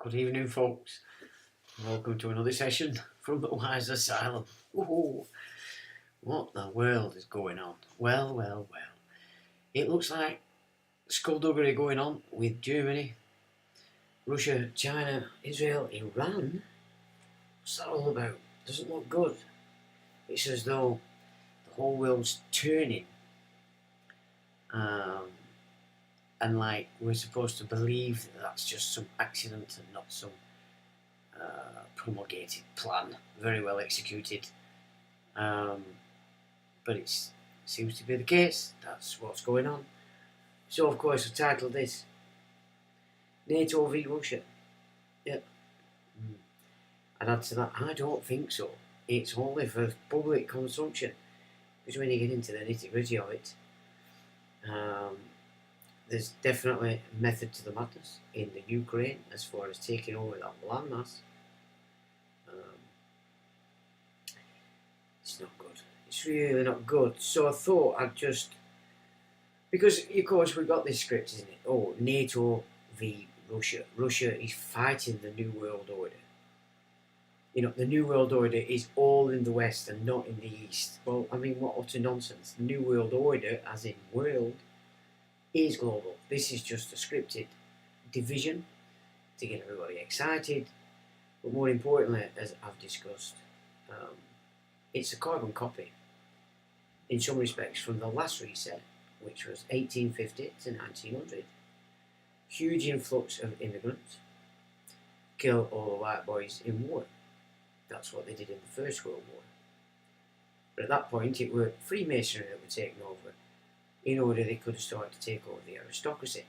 Good evening, folks. Welcome to another session from the Wise Asylum. Ooh, what the world is going on? Well. It looks like skullduggery going on with Germany, Russia, China, Israel, Iran. What's that all about? Doesn't look good. It's as though the whole world's turning. And like we're supposed to believe that that's just some accident and not some promulgated plan, very well executed. But it seems to be the case. That's what's going on. So of course I've titled this NATO v Russia. Yep. I'd add to that, I don't think so. It's only for public consumption. Because when you get into the nitty gritty of it, there's definitely a method to the madness in the Ukraine as far as taking over that landmass. It's not good. It's really not good. So I thought I'd just... Because, of course, we've got this script, isn't it? Oh, NATO v Russia. Russia is fighting the New World Order. You know, the New World Order is all in the West and not in the East. Well, I mean, what utter nonsense. The New World Order, as in world, is global. This is just a scripted division to get everybody excited. But more importantly, as I've discussed, it's a carbon copy, in some respects, from the last reset, which was 1850 to 1900. Huge influx of immigrants. Kill all the white boys in war. That's what they did in the First World War. But at that point, it were Freemasonry that were taken over in order they could start to take over the aristocracy.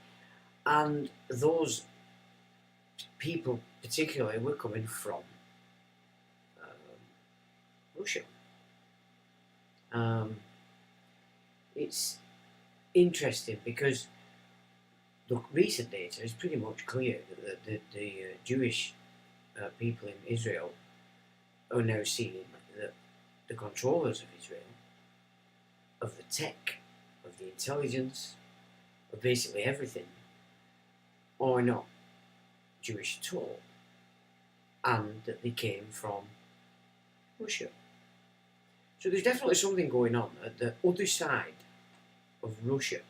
And those people, particularly, were coming from Russia. It's interesting because the recent data is pretty much clear that the Jewish people in Israel are now seeing that the controllers of Israel, of the tech, of the intelligence, of basically everything, are not Jewish at all, and that they came from Russia. So there's definitely something going on at the other side of Russia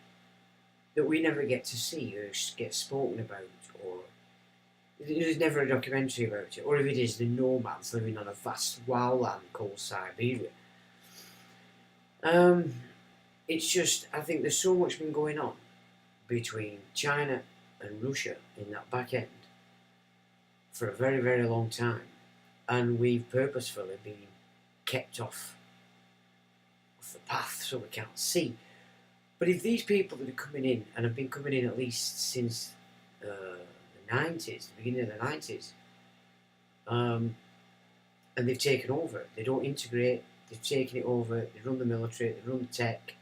that we never get to see or get spoken about, or there's never a documentary about it, or if it is, the nomads living on a vast wild land called Siberia. It's just, I think there's so much been going on between China and Russia in that back end for a very, very long time, and we've purposefully been kept off the path so we can't see. But if these people that are coming in, and have been coming in at least since the 90s, the beginning of the 90s, and they've taken over, they don't integrate, they've taken it over, they run the military, they run the tech,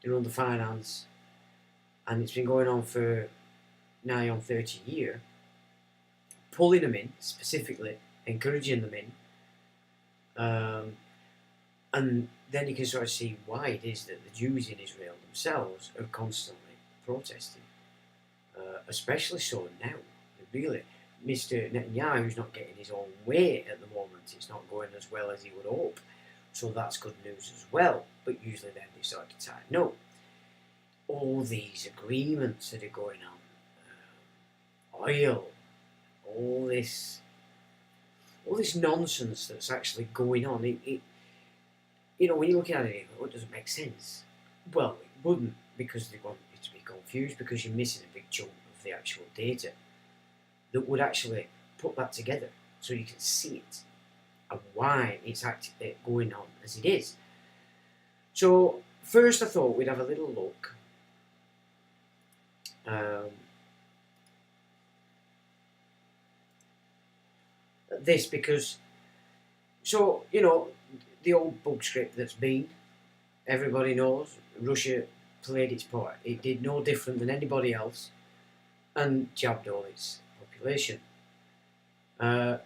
they run the finance, and it's been going on for nigh on 30 years, pulling them in, specifically encouraging them in, And then you can sort of see why it is that the Jews in Israel themselves are constantly protesting, especially so now. Really, Mr. Netanyahu's not getting his own way at the moment. It's not going as well as he would hope. So that's good news as well. But usually then they start to tighten up. All these agreements that are going on, oil, all this nonsense that's actually going on. It when you're looking at it, it doesn't make sense. Well, it wouldn't, because they want it to be confused, because you're missing a big chunk of the actual data that would actually put that together so you can see it and why it's actually going on as it is. So first I thought we'd have a little look at this, because the old bug script that's been, everybody knows Russia played its part. It did no different than anybody else and jabbed all its population. Now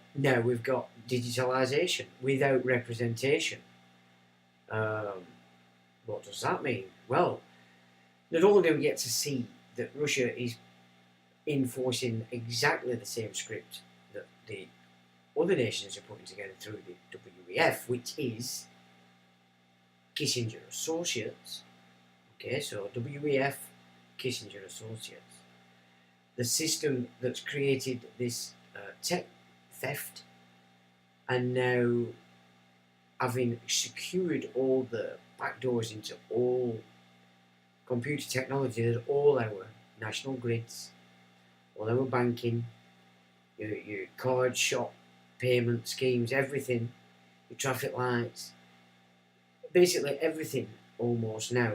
we've got digitalization without representation. What does that mean? Well, not only do we get to see that Russia is enforcing exactly the same script that the other nations are putting together through the WEF, which is Kissinger Associates. Okay, so WEF, Kissinger Associates. The system that's created this tech theft, and now having secured all the backdoors into all computer technology, that all our national grids, all our banking, your card shop payment schemes, everything, your traffic lights, basically everything almost now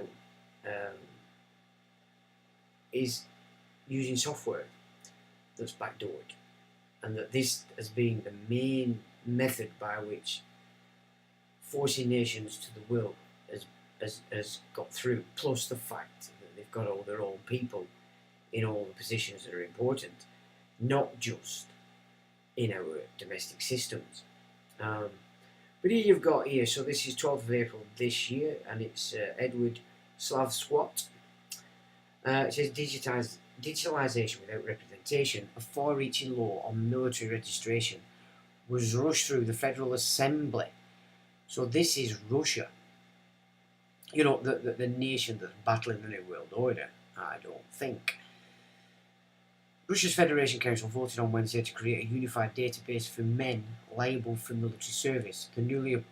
is using software that's backdoored, and that this has been the main method by which forcing nations to the will has got through, plus the fact that they've got all their own people in all the positions that are important, not just in our domestic systems. But here you've got here, so this is 12th of April this year, and it's Edward Slavswat. It says digitalization without representation, a far-reaching law on military registration was rushed through the Federal Assembly. So this is Russia, the nation that's battling the New World Order, I don't think. Russia's Federation Council voted on Wednesday to create a unified database for men liable for military service. The newly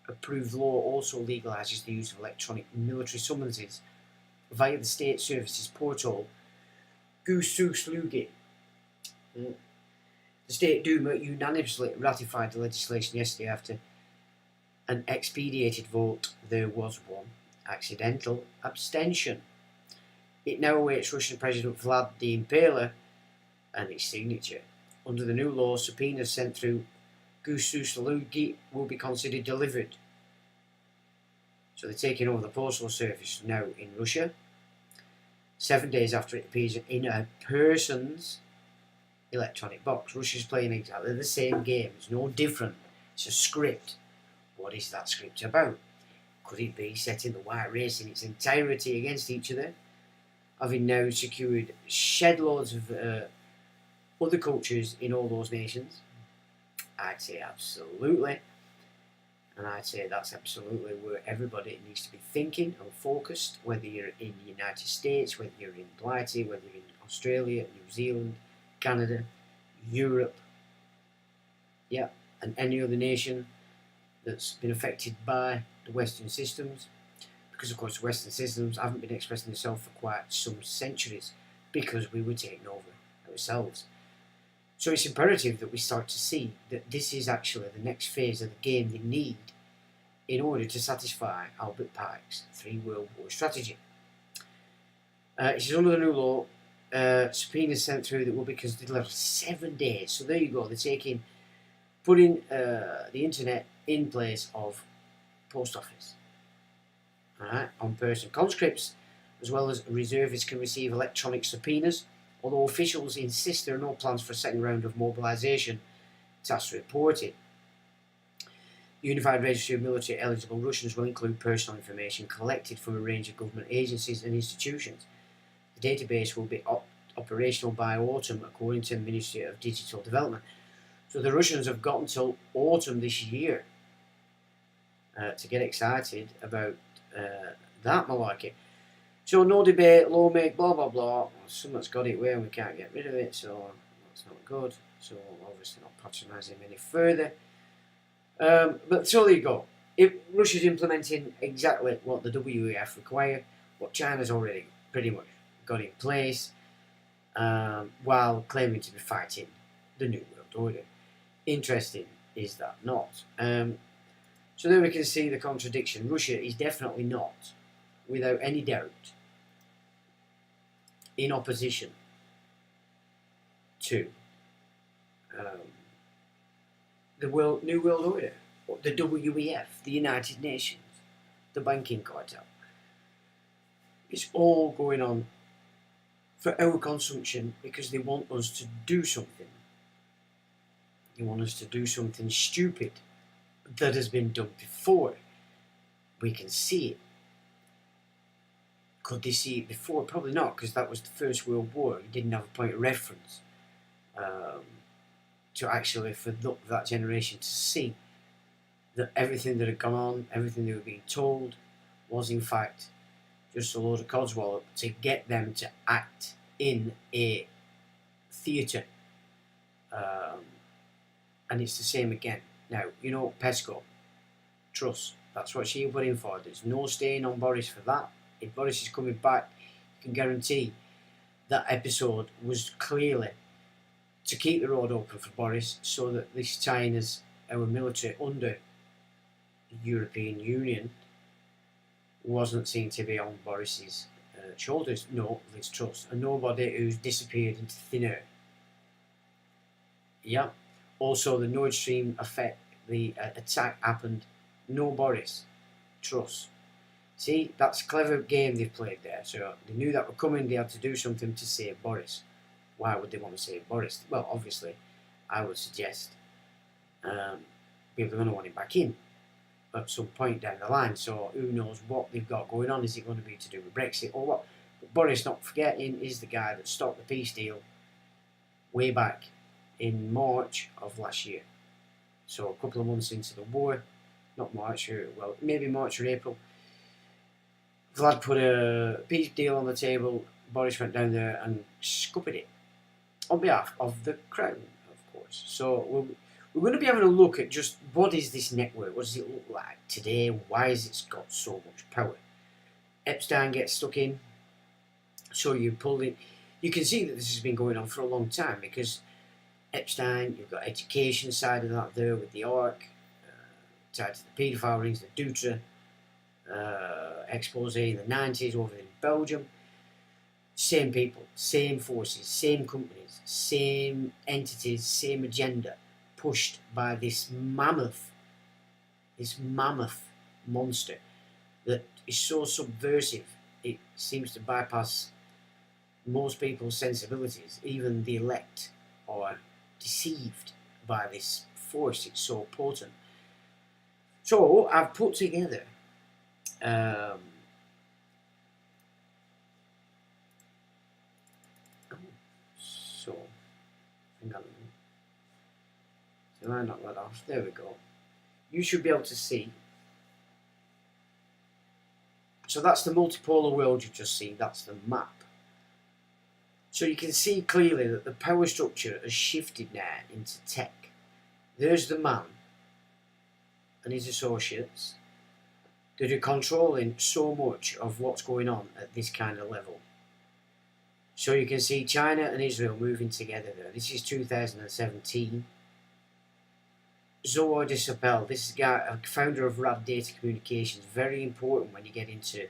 approved law also legalises the use of electronic military summonses via the state services portal Gosuslugi. The State Duma unanimously ratified the legislation yesterday after an expedited vote. There was one accidental abstention. It now awaits Russian President Vlad the Impaler and its signature. Under the new law, subpoenas sent through Gosuslugi will be considered delivered. So they're taking over the postal service now in Russia, 7 days after it appears in a person's electronic box. Russia's playing exactly the same game. It's no different. It's a script. What is that script about? Could it be setting the white race in its entirety against each other, having now secured shed loads of other cultures in all those nations? I'd say absolutely. And I'd say that's absolutely where everybody needs to be thinking and focused, whether you're in the United States, whether you're in Blighty, whether you're in Australia, New Zealand, Canada, Europe, and any other nation that's been affected by the Western systems. Because of course the Western systems haven't been expressing themselves for quite some centuries, because we were taken over ourselves. So it's imperative that we start to see that this is actually the next phase of the game they need in order to satisfy Albert Pike's 3 World War strategy. It says under the new law, subpoenas sent through that will be considered 7 days. So there you go, they're putting the internet in place of post office. Alright, on-person conscripts as well as reservists can receive electronic subpoenas, although officials insist there are no plans for a second round of mobilisation, TASS reported. Unified Registry of Military Eligible Russians will include personal information collected from a range of government agencies and institutions. The database will be operational by autumn, according to the Ministry of Digital Development. So the Russians have got until autumn this year to get excited about that malarkey. So no debate, lawmake, blah blah blah. Someone's got it where we can't get rid of it, so that's not good. So obviously not patronising him any further. But so there you go. If Russia's implementing exactly what the WEF require, what China's already pretty much got in place, while claiming to be fighting the New World Order. Interesting, is that not? So there we can see the contradiction. Russia is definitely not, without any doubt, in opposition to the New World Order, the WEF, the United Nations, the banking cartel. It's all going on for our consumption because they want us to do something. They want us to do something stupid that has been done before. We can see it. Could they see it before? Probably not, because that was the First World War. You didn't have a point of reference to actually, for that generation to see that everything that had gone on, everything they were being told, was in fact just a load of codswallop to get them to act in a theatre. And it's the same again. Now, you know, Pesco, Truss, that's what she put in for. There's no staying on Boris for that. If Boris is coming back, you can guarantee that episode was clearly to keep the road open for Boris so that this China's, our military under the European Union, wasn't seen to be on Boris's shoulders. No, Liz Truss. And nobody who's disappeared into thin air. Yeah. Also, the Nord Stream effect, the attack happened. No Boris. Truss. See, that's a clever game they've played there. So they knew that were coming. They had to do something to save Boris. Why would they want to save Boris? Well, obviously, I would suggest people are going to want him back in at some point down the line. So who knows what they've got going on? Is it going to be to do with Brexit or what? But Boris, not forgetting, is the guy that stopped the peace deal way back in March of last year. So a couple of months into the war, not March, well, maybe March or April, Vlad put a peace deal on the table. Boris went down there and scuppered it on behalf of the Crown, of course. So we're going to be having a look at just what is this network? What does it look like today? Why has it got so much power? Epstein gets stuck in. So you pull it. You can see that this has been going on for a long time because Epstein, you've got education side of that there with the ARC, tied to the paedophile rings, the Dutra expose in the 90s over in Belgium. Same people, same forces, same companies, same entities, same agenda, pushed by this mammoth monster that is so subversive it seems to bypass most people's sensibilities. Even the elect are deceived by this force. It's so potent. So I've put together so hang on a minute. So I knocked that off. There we go. You should be able to see. So that's the multipolar world you've just seen. That's the map. So you can see clearly that the power structure has shifted now into tech. There's the man and his associates that are controlling so much of what's going on at this kind of level. So you can see China and Israel moving together there. This is 2017. Zohar Disapel, this is a guy, a founder of Rad Data Communications, very important when you get into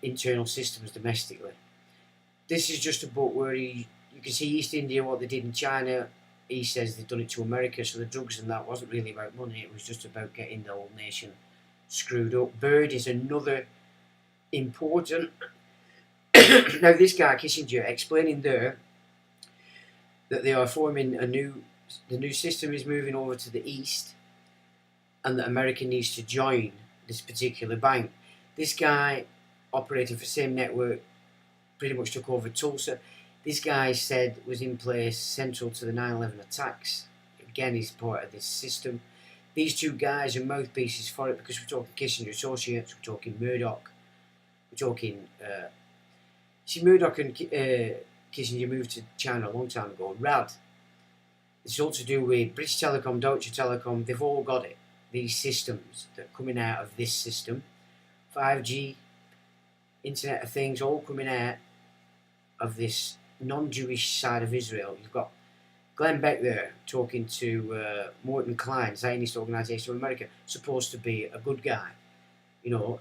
internal systems domestically. This is just a book where you can see East India, what they did in China. He says they've done it to America, so the drugs and that wasn't really about money, it was just about getting the whole nation screwed up. Bird is another important. Now this guy, Kissinger, explaining there that they are forming the new system is moving over to the east. and that America needs to join this particular bank. This guy operating for the same network pretty much took over Tulsa. This guy said was in place central to the 9/11 attacks. Again, he's part of this system. These two guys are mouthpieces for it because we're talking Kissinger associates, we're talking Murdoch, we're talking. See, Murdoch and Kissinger moved to China a long time ago. RAD. It's all to do with British Telecom, Deutsche Telekom. They've all got it. These systems that are coming out of this system, 5G, Internet of Things, all coming out of this non-Jewish side of Israel. You've got Glenn Beck there talking to Morton Klein, Zionist Organization of America, supposed to be a good guy, you know,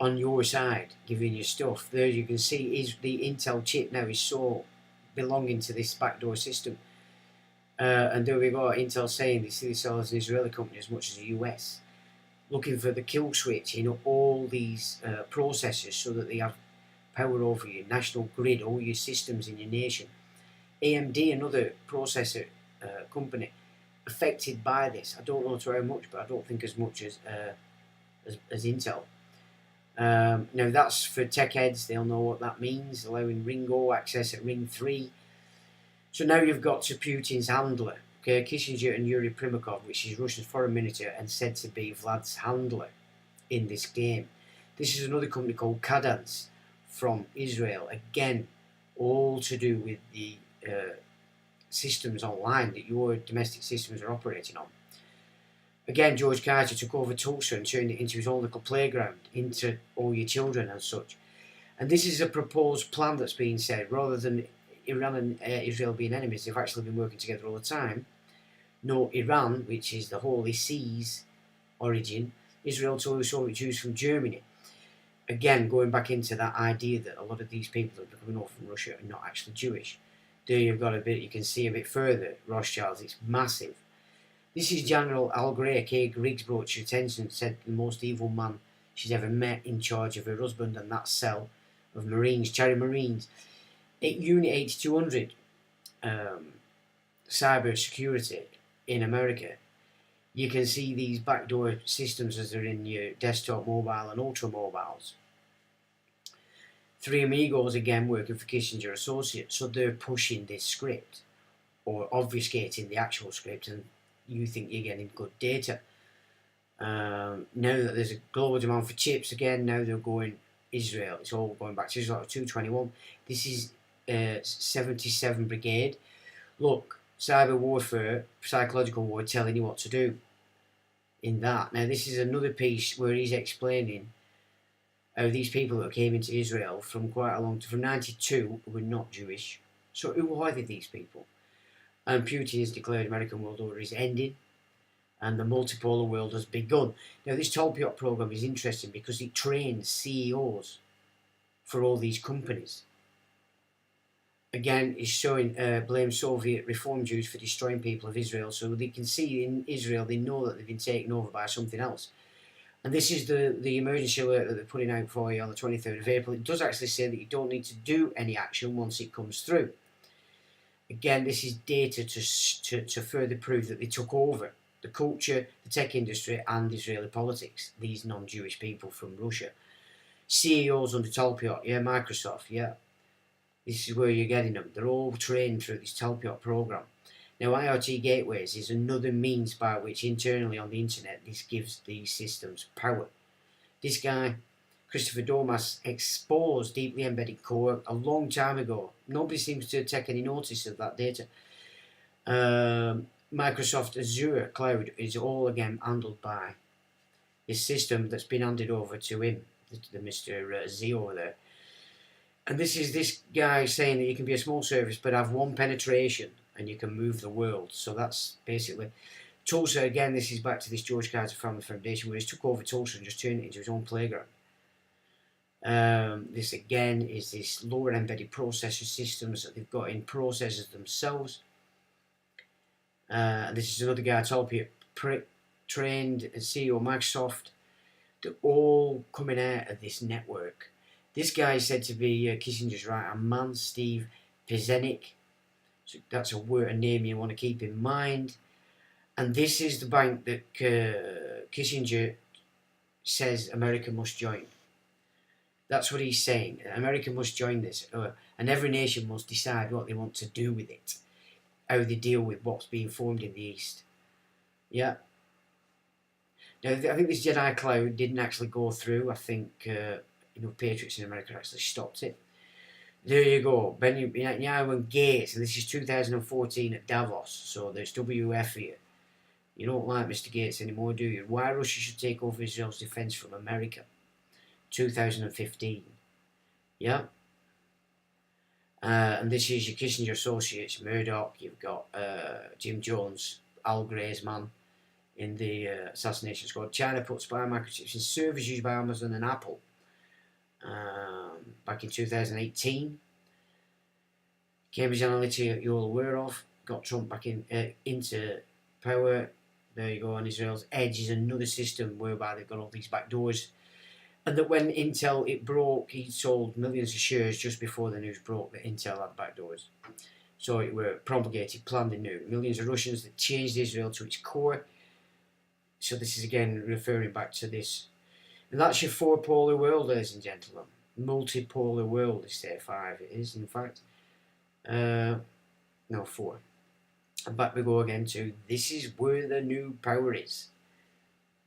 on your side, giving you stuff. There you can see is the Intel chip now is so belonging to this backdoor system. And there we go, Intel saying they see themselves as an Israeli company as much as the US, looking for the kill switch in all these processors so that they have power over your national grid, all your systems in your nation. AMD, another processor company, affected by this. I don't know to how much, but I don't think as much as Intel. Now that's for tech heads, they'll know what that means, allowing Ringo access at Ring 3. So now you've got to Putin's handler, okay, Kissinger and Yuri Primakov, which is Russia's foreign minister and said to be Vlad's handler in this game. This is another company called Cadence from Israel, again, all to do with the systems online that your domestic systems are operating on. Again, George Carter took over Tulsa and turned it into his own little playground, into all your children and such. And this is a proposed plan that's being said, rather than Iran and Israel being enemies, they've actually been working together all the time. No, Iran, which is the Holy See's origin, Israel to the Soviet Jews from Germany. Again, going back into that idea that a lot of these people that are coming off from Russia are not actually Jewish. There you've got a bit, you can see a bit further, Rothschilds, it's massive. This is General Al Gray, Kay Griggs brought to your attention, said the most evil man she's ever met in charge of her husband and that cell of Marines, Cherry Marines. At Unit 8200, cyber security in America, you can see these backdoor systems as they're in your desktop, mobile and ultra mobiles. Three Amigos, again, working for Kissinger Associates, so they're pushing this script or obfuscating the actual script, and you think you're getting good data. Now that there's a global demand for chips, again, now they're going Israel. It's all going back to Israel. 221. This is 77 Brigade. Look, cyber warfare, psychological war, telling you what to do in that. Now, this is another piece where he's explaining how these people that came into Israel from quite a long time, from 92, were not Jewish. So who are these people? And Putin has declared American world order is ending and the multipolar world has begun. Now, this Tolpiot program is interesting because it trains CEOs for all these companies. Again, it's showing blame Soviet reform Jews for destroying people of Israel. So they can see in Israel, they know that they've been taken over by something else. And this is the emergency alert that they're putting out for you on the 23rd of April. It does actually say that you don't need to do any action once it comes through. Again, this is data to further prove that they took over the culture, the tech industry, and Israeli politics. These non-Jewish people from Russia. CEOs under Tolpiot, yeah, Microsoft, yeah. This is where you're getting them. They're all trained through this Tolpiot program. Now, IoT gateways is another means by which internally on the internet this gives these systems power. This guy, Christopher Dormas, exposed deeply embedded core a long time ago. Nobody seems to take any notice of that data. Microsoft Azure Cloud is all again handled by this system that's been handed over to him, the Mr. Z over there. And this is this guy saying that you can be a small service but have one penetration and you can move the world. So that's basically Tulsa. Again, this is back to this George Carter Family Foundation where he took over Tulsa and just turned it into his own playground. This again is this lower embedded processor systems that they've got in processors themselves. This is another guy, Tolpiot, trained CEO of Microsoft. They're all coming out of this network. This guy is said to be Kissinger's right-hand man, Steve Pizenik. So that's a name you want to keep in mind. And this is the bank that Kissinger says America must join. That's what he's saying. America must join this, and every nation must decide what they want to do with it, how they deal with what's being formed in the East. Yeah. Now, I think this Jedi cloud didn't actually go through. I think Patriots in America actually stopped it. There you go, Benjamin Gates, and this is 2014 at Davos. So there's WF here. You don't like Mr. Gates anymore, do you? Why Russia should take over Israel's defence from America. 2015. Yeah. And this is your Kissinger associates, Murdoch. You've got Jim Jones, Al Gray's man in the assassination squad. China put spy microchips in servers used by Amazon and Apple back in 2018. Cambridge Analytica, you're all aware of, got Trump back into power. There you go. And Israel's Edge is another system whereby they've got all these back doors. And that when Intel it broke, he sold millions of shares just before the news broke that Intel had back doors. So it were propagated, planned and new. Millions of Russians that changed Israel to its core. So this is again referring back to this. And that's your four-polar world, ladies and gentlemen. Multipolar world is there, 5 it is, in fact. No, 4. And back we go again to, this is where the new power is.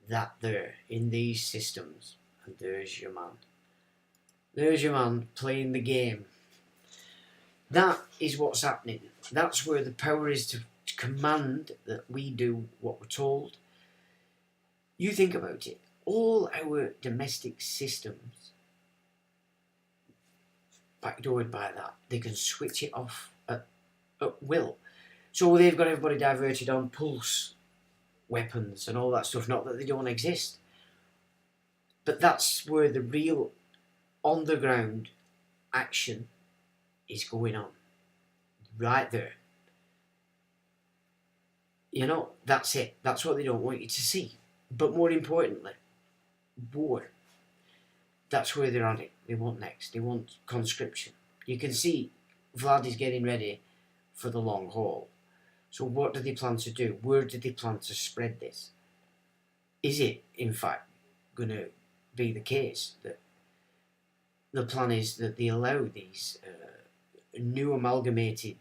That there, in these systems. And there's your man. There's your man playing the game. That is what's happening. That's where the power is to command that we do what we're told. You think about it. All our domestic systems, backdoored by that, they can switch it off at will. So they've got everybody diverted on pulse weapons and all that stuff. Not that they don't exist. But that's where the real on-the-ground action is going on. Right there. That's it. That's what they don't want you to see. But more importantly, war. That's where they're on it. They want next. They want conscription. You can see Vlad is getting ready for the long haul. So what do they plan to do? Where do they plan to spread this? Is it, in fact, going to be the case that the plan is that they allow these new amalgamated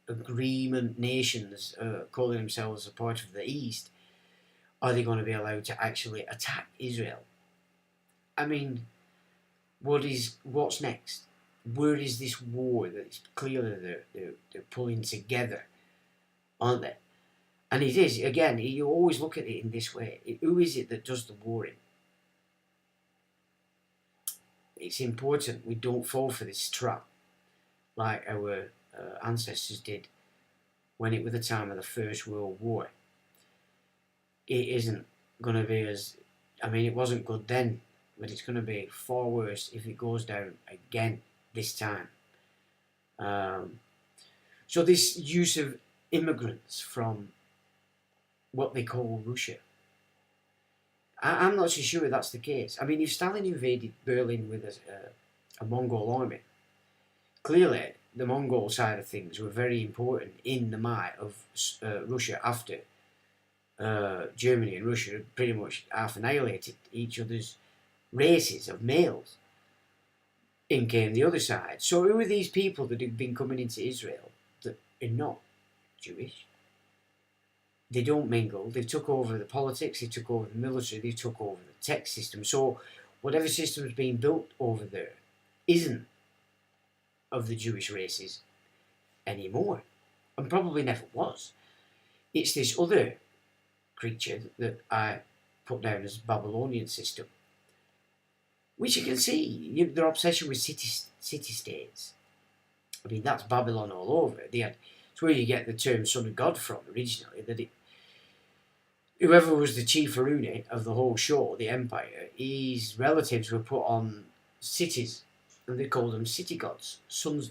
agreement nations calling themselves a part of the East, are they going to be allowed to actually attack Israel? I mean, what's next? Where is this war that it's clearly they're pulling together, aren't they? And it is, again, you always look at it in this way. Who is it that does the warring? It's important we don't fall for this trap like our ancestors did when it was the time of the First World War. It isn't going to be it wasn't good then, but it's going to be far worse if it goes down again this time. So this use of immigrants from what they call Russia, I'm not so sure that's the case. I mean, if Stalin invaded Berlin with a Mongol army, clearly the Mongol side of things were very important in the might of Russia after Germany and Russia pretty much half annihilated each other's races of males. In came the other side. So who are these people that have been coming into Israel that are not Jewish? They don't mingle. They took over the politics, they took over the military, they took over the tech system. So whatever system is being built over there isn't of the Jewish races anymore, and probably never was. It's this other creature that I put down as Babylonian system, which you can see, their obsession with city-states. I mean, that's Babylon all over. It's where you get the term Son of God from originally, that whoever was the chief Aruni of the whole show, the empire, his relatives were put on cities, and they called them city gods,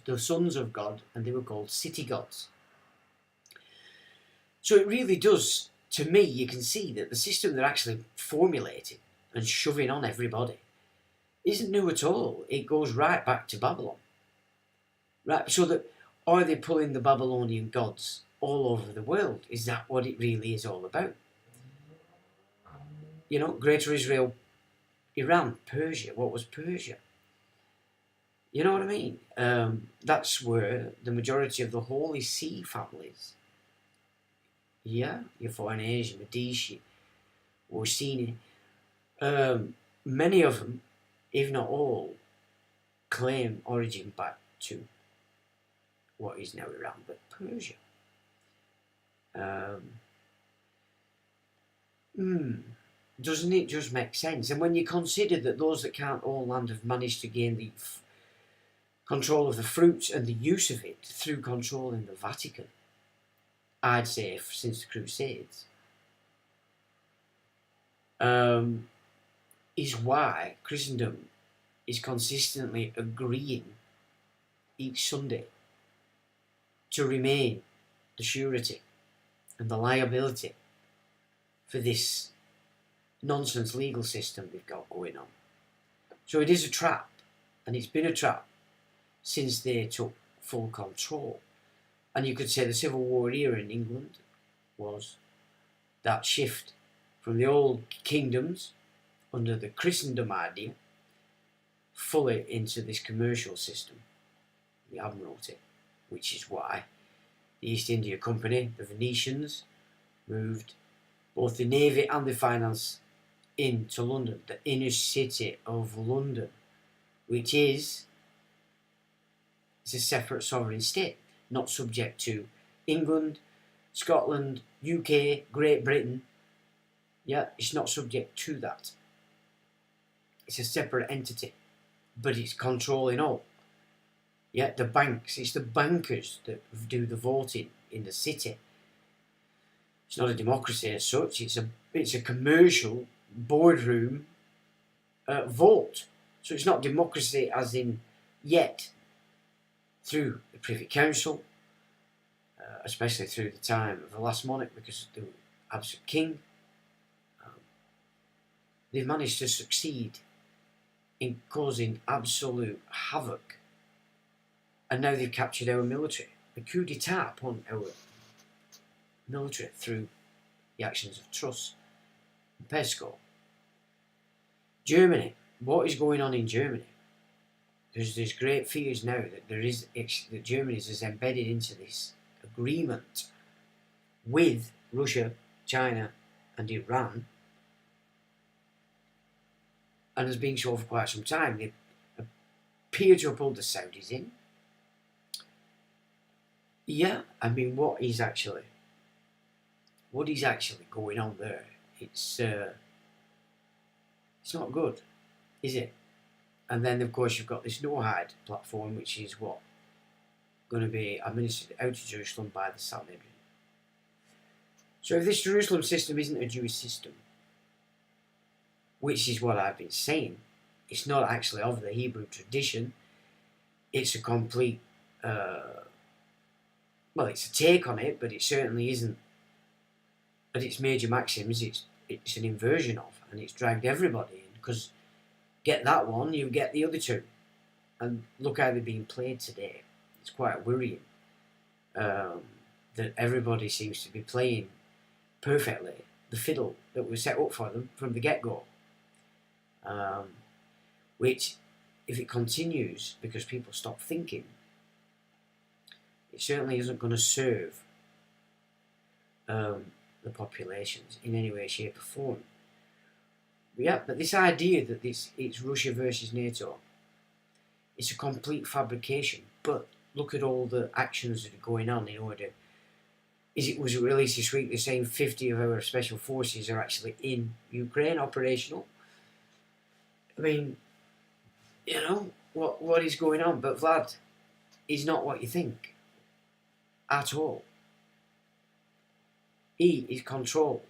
the sons of God, and they were called city gods. So it really does, to me, you can see that the system they're actually formulating and shoving on everybody isn't new at all. It goes right back to Babylon. Right, so that are they pulling the Babylonian gods all over the world. Is that what it really is all about? You know, Greater Israel, Iran, Persia. What was Persia? You know what I mean? That's where the majority of the Holy See families, yeah, you find Asia, Medici, Orsini, many of them, if not all, claim origin back to what is now Iran, but Persia. Doesn't it just make sense? And when you consider that those that can't own land have managed to gain the control of the fruits and the use of it through controlling the Vatican, I'd say since the Crusades, is why Christendom is consistently agreeing each Sunday to remain the surety and the liability for this nonsense legal system they've got going on. So it is a trap, and it's been a trap since they took full control. And you could say the Civil War era in England was that shift from the old kingdoms under the Christendom idea fully into this commercial system, the Admiralty, which is why the East India Company, the Venetians, moved both the navy and the finance into London, the inner city of London, which is a separate sovereign state, not subject to England, Scotland, UK, Great Britain. Yeah, it's not subject to that. It's a separate entity, but it's controlling all. Yeah, the banks, it's the bankers that do the voting in the city. It's not a democracy as such, it's a commercial boardroom vote. So it's not democracy as in yet through the Privy Council, especially through the time of the last monarch, because the absolute king, they've managed to succeed in causing absolute havoc. And now they've captured our military. The coup d'etat upon our military through the actions of Truss and Pesco. Germany. What is going on in Germany? There's great fears now that Germany is embedded into this agreement with Russia, China, and Iran, and has been so for quite some time. They appear to have pulled the Saudis in. Yeah, I mean, what is actually going on there? It's not good, is it? And then, of course, you've got this no-hide platform, which is what going to be administered out of Jerusalem by the Sanhedrin. So if this Jerusalem system isn't a Jewish system, which is what I've been saying, it's not actually of the Hebrew tradition. It's a complete, it's a take on it, but it certainly isn't. At its major maxims, it's an inversion of, and it's dragged everybody in, because get that one, you get the other two. And look how they're being played today. It's quite worrying that everybody seems to be playing perfectly the fiddle that was set up for them from the get-go. Which, if it continues, because people stop thinking, it certainly isn't going to serve the populations in any way, shape or form. But this idea that it's Russia versus NATO, it's a complete fabrication. But look at all the actions that are going on in order. Was it released this week? They're saying 50 of our special forces are actually in Ukraine, operational. I mean, what is going on? But Vlad is not what you think at all. He is controlled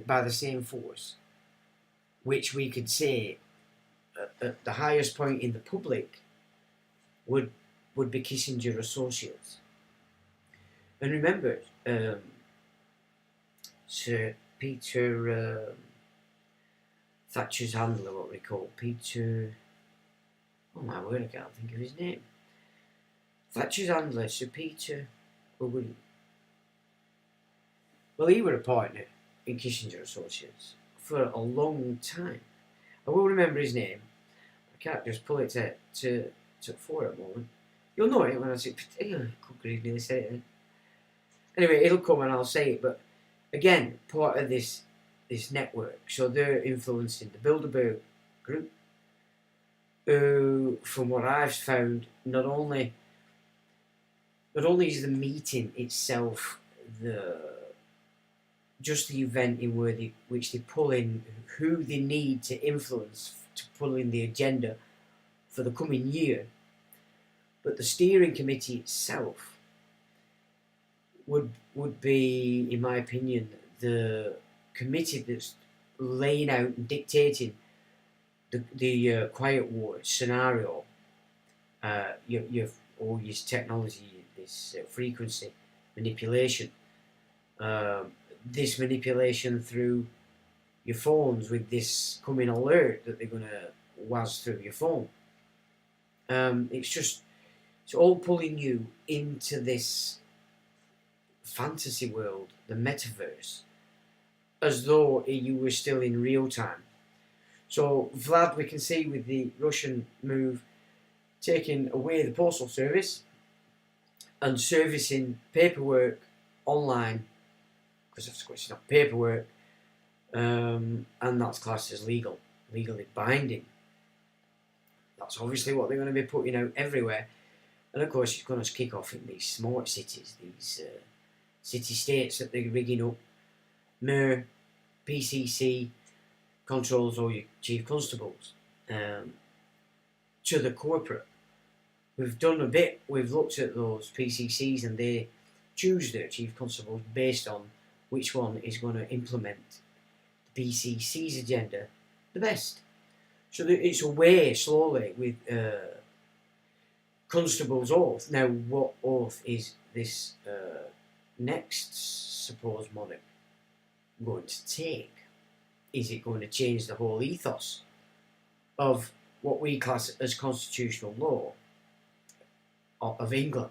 by the same force, which we could say at the highest point in the public would be Kissinger associates. And remember, Sir Peter Thatcher's handler, what we call Peter. Oh my word, I can't think of his name. Thatcher's handler, Sir Peter. Oh, Well, he were a partner in Kissinger Associates for a long time. I will remember his name. I can't just pull it to fore at the moment. You'll know it when I say, good grief, nearly say it then. Anyway, it'll come and I'll say it, but again, part of this network. So they're influencing the Bilderberg group, who, from what I've found, not only is the meeting itself just the event in which they pull in who they need to influence to pull in the agenda for the coming year, but the steering committee itself would be, in my opinion, the committee that's laying out and dictating the quiet war scenario. You've all used technology, this frequency manipulation, this manipulation through your phones with this coming alert that they're going to waz through your phone. It's all pulling you into this fantasy world, the metaverse, as though you were still in real time. So Vlad, we can see with the Russian move, taking away the postal service and servicing paperwork online, because of course it's not paperwork, and that's classed as legally binding. That's obviously what they're going to be putting out everywhere. And of course it's going to kick off in these smart cities, these city-states that they're rigging up. Mayor, PCC controls all your chief constables to the corporate. We've done a bit, we've looked at those PCCs and they choose their chief constables based on which one is going to implement the PCC's agenda the best. So it's a way slowly with constable's oath. Now, what oath is this next supposed monarch going to take? Is it going to change the whole ethos of what we class as constitutional law of England?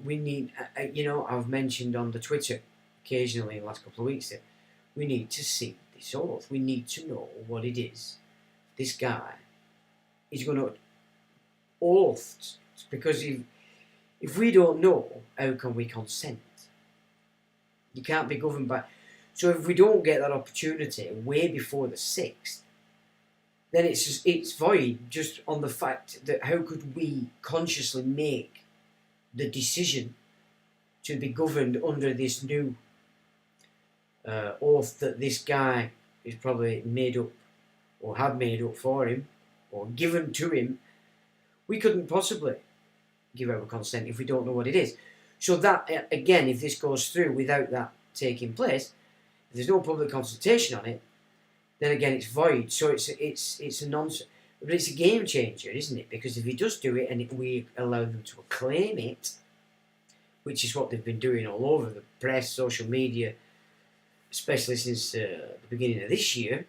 We need, I've mentioned on the Twitter occasionally in the last couple of weeks that we need to see this oath. We need to know what it is this guy is going to oath, because if we don't know, how can we consent? You can't be governed by. So if we don't get that opportunity way before the 6th, then it's void just on the fact that how could we consciously make the decision to be governed under this new oath that this guy is probably made up or had made up for him or given to him. We couldn't possibly give our consent if we don't know what it is. So that, again, if this goes through without that taking place, if there's no public consultation on it, then again it's void. So it's a nonsense. But it's a game changer, isn't it? Because if he does do it and we allow them to acclaim it, which is what they've been doing all over the press, social media, especially since the beginning of this year,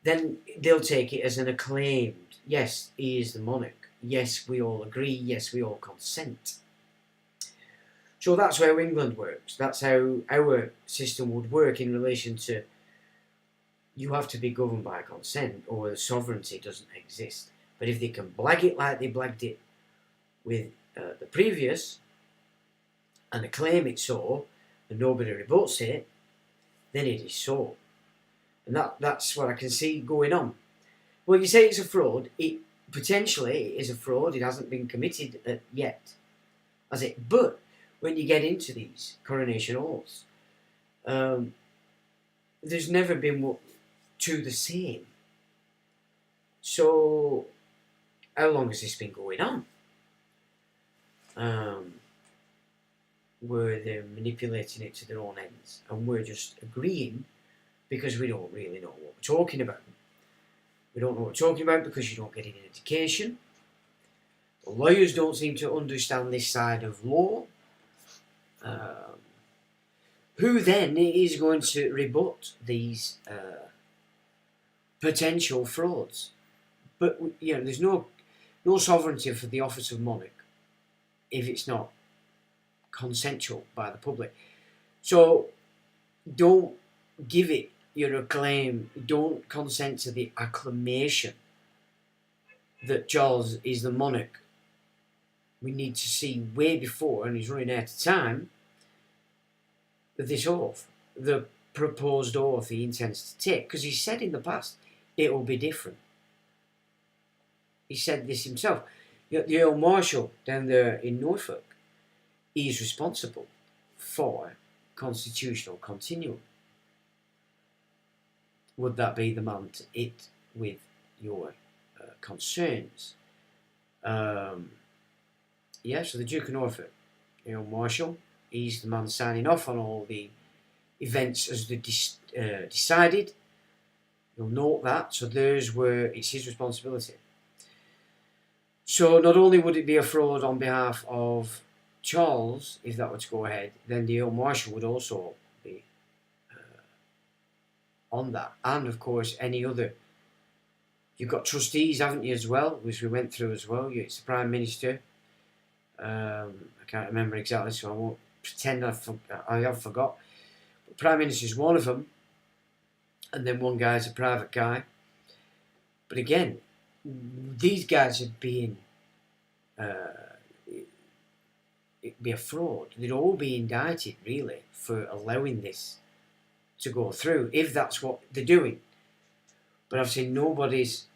then they'll take it as an acclaimed, yes, he is the monarch. Yes, we all agree. Yes, we all consent. So that's how England works. That's how our system would work in relation to you have to be governed by consent or the sovereignty doesn't exist. But if they can blag it like they blagged it with the previous and acclaim it so and nobody rebuts it, then it is so. And that's what I can see going on. Well, you say it's a fraud. It potentially is a fraud. It hasn't been committed yet, has it? But when you get into these coronation oaths, there's never been to the same. So, how long has this been going on? Where they're manipulating it to their own ends, and we're just agreeing because we don't really know what we're talking about. We don't know what we're talking about because you don't get it in education. The lawyers don't seem to understand this side of law. Who then is going to rebut these potential frauds? But there's no sovereignty for the office of monarch if it's not consensual by the public. So don't give it your acclaim. Don't consent to the acclamation that Charles is the monarch. We need to see way before, and he's running out of time, this oath, the proposed oath he intends to take, because he said in the past it will be different. He said this himself. The Earl Marshal down there in Norfolk, he's responsible for constitutional continuum. Would that be the man to it with your concerns? Yeah, so the Duke of Norfolk, Earl Marshal, he's the man signing off on all the events as they're decided. You'll note that. So there's where it's his responsibility. So not only would it be a fraud on behalf of Charles, if that were to go ahead, then the Earl Marshal would also be on that. And of course, any other. You've got trustees, haven't you, as well, which we went through as well. It's the Prime Minister. I can't remember exactly, so I won't pretend I have forgot. But Prime Minister is one of them, and then one guy is a private guy. But again, these guys are being it'd be a fraud. They'd all be indicted, really, for allowing this to go through, if that's what they're doing. But I've seen nobody's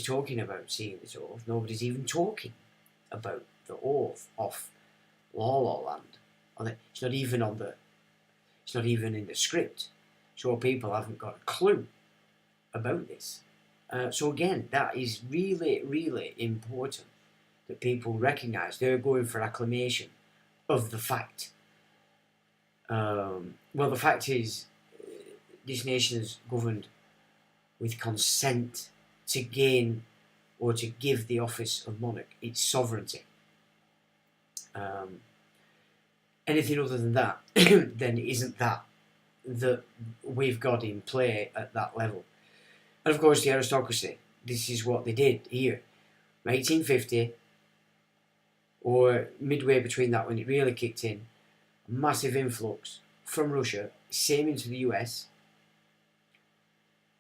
talking about seeing this oath. Nobody's even talking about the oath off La Land. It's not even in the script. So people haven't got a clue about this. So again, that is really, really important that people recognise they're going for acclamation of the fact. Well, the fact is, this nation is governed with consent to gain or to give the office of monarch its sovereignty. Anything other than that, then isn't that we've got in play at that level. And of course, the aristocracy, this is what they did here. 1850, or midway between that when it really kicked in, a massive influx from Russia, same into the US.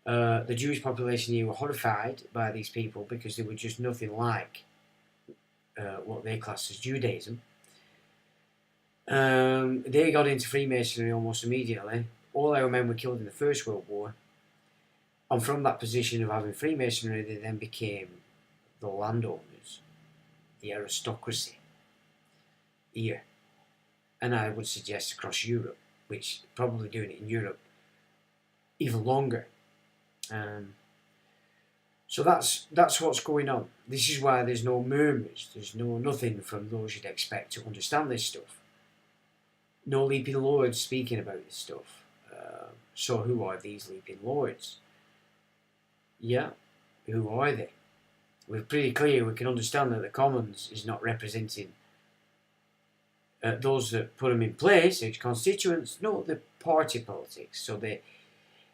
The Jewish population here were horrified by these people because they were just nothing like what they classed as Judaism. They got into Freemasonry almost immediately. All our men were killed in the First World War. And from that position of having Freemasonry, they then became the landowners, the aristocracy here. And I would suggest across Europe, which probably doing it in Europe even longer. So that's what's going on. This is why there's no murmurs. There's nothing from those you'd expect to understand this stuff. No leaping lords speaking about this stuff. So who are these leaping lords? Yeah, who are they? We're pretty clear. We can understand that the Commons is not representing those that put them in place, each constituents. No, the party politics. So they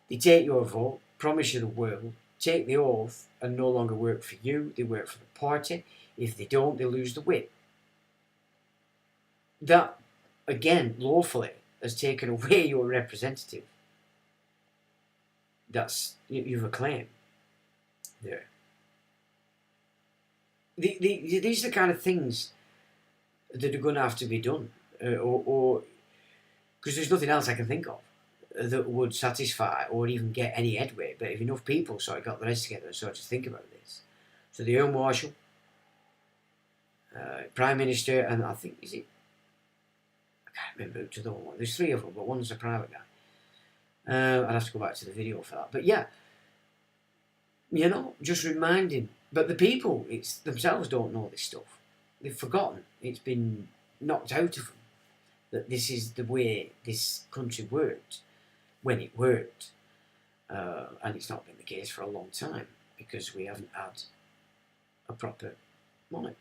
take your vote, promise you the world, take the oath, and no longer work for you. They work for the party. If they don't, they lose the whip. That, again, lawfully, has taken away your representative. That's you've a claim there. These are the kind of things that are going to have to be done, or because there's nothing else I can think of that would satisfy or even get any headway. But if enough people sort of got their heads together and started to think about this, so the Earl Marshal, Prime Minister, and I think I can't remember who to the one. There's three of them, but one's a private guy. I'd have to go back to the video for that. But yeah, just reminding. But the people themselves don't know this stuff. They've forgotten. It's been knocked out of them that this is the way this country worked when it worked. And it's not been the case for a long time because we haven't had a proper monarch.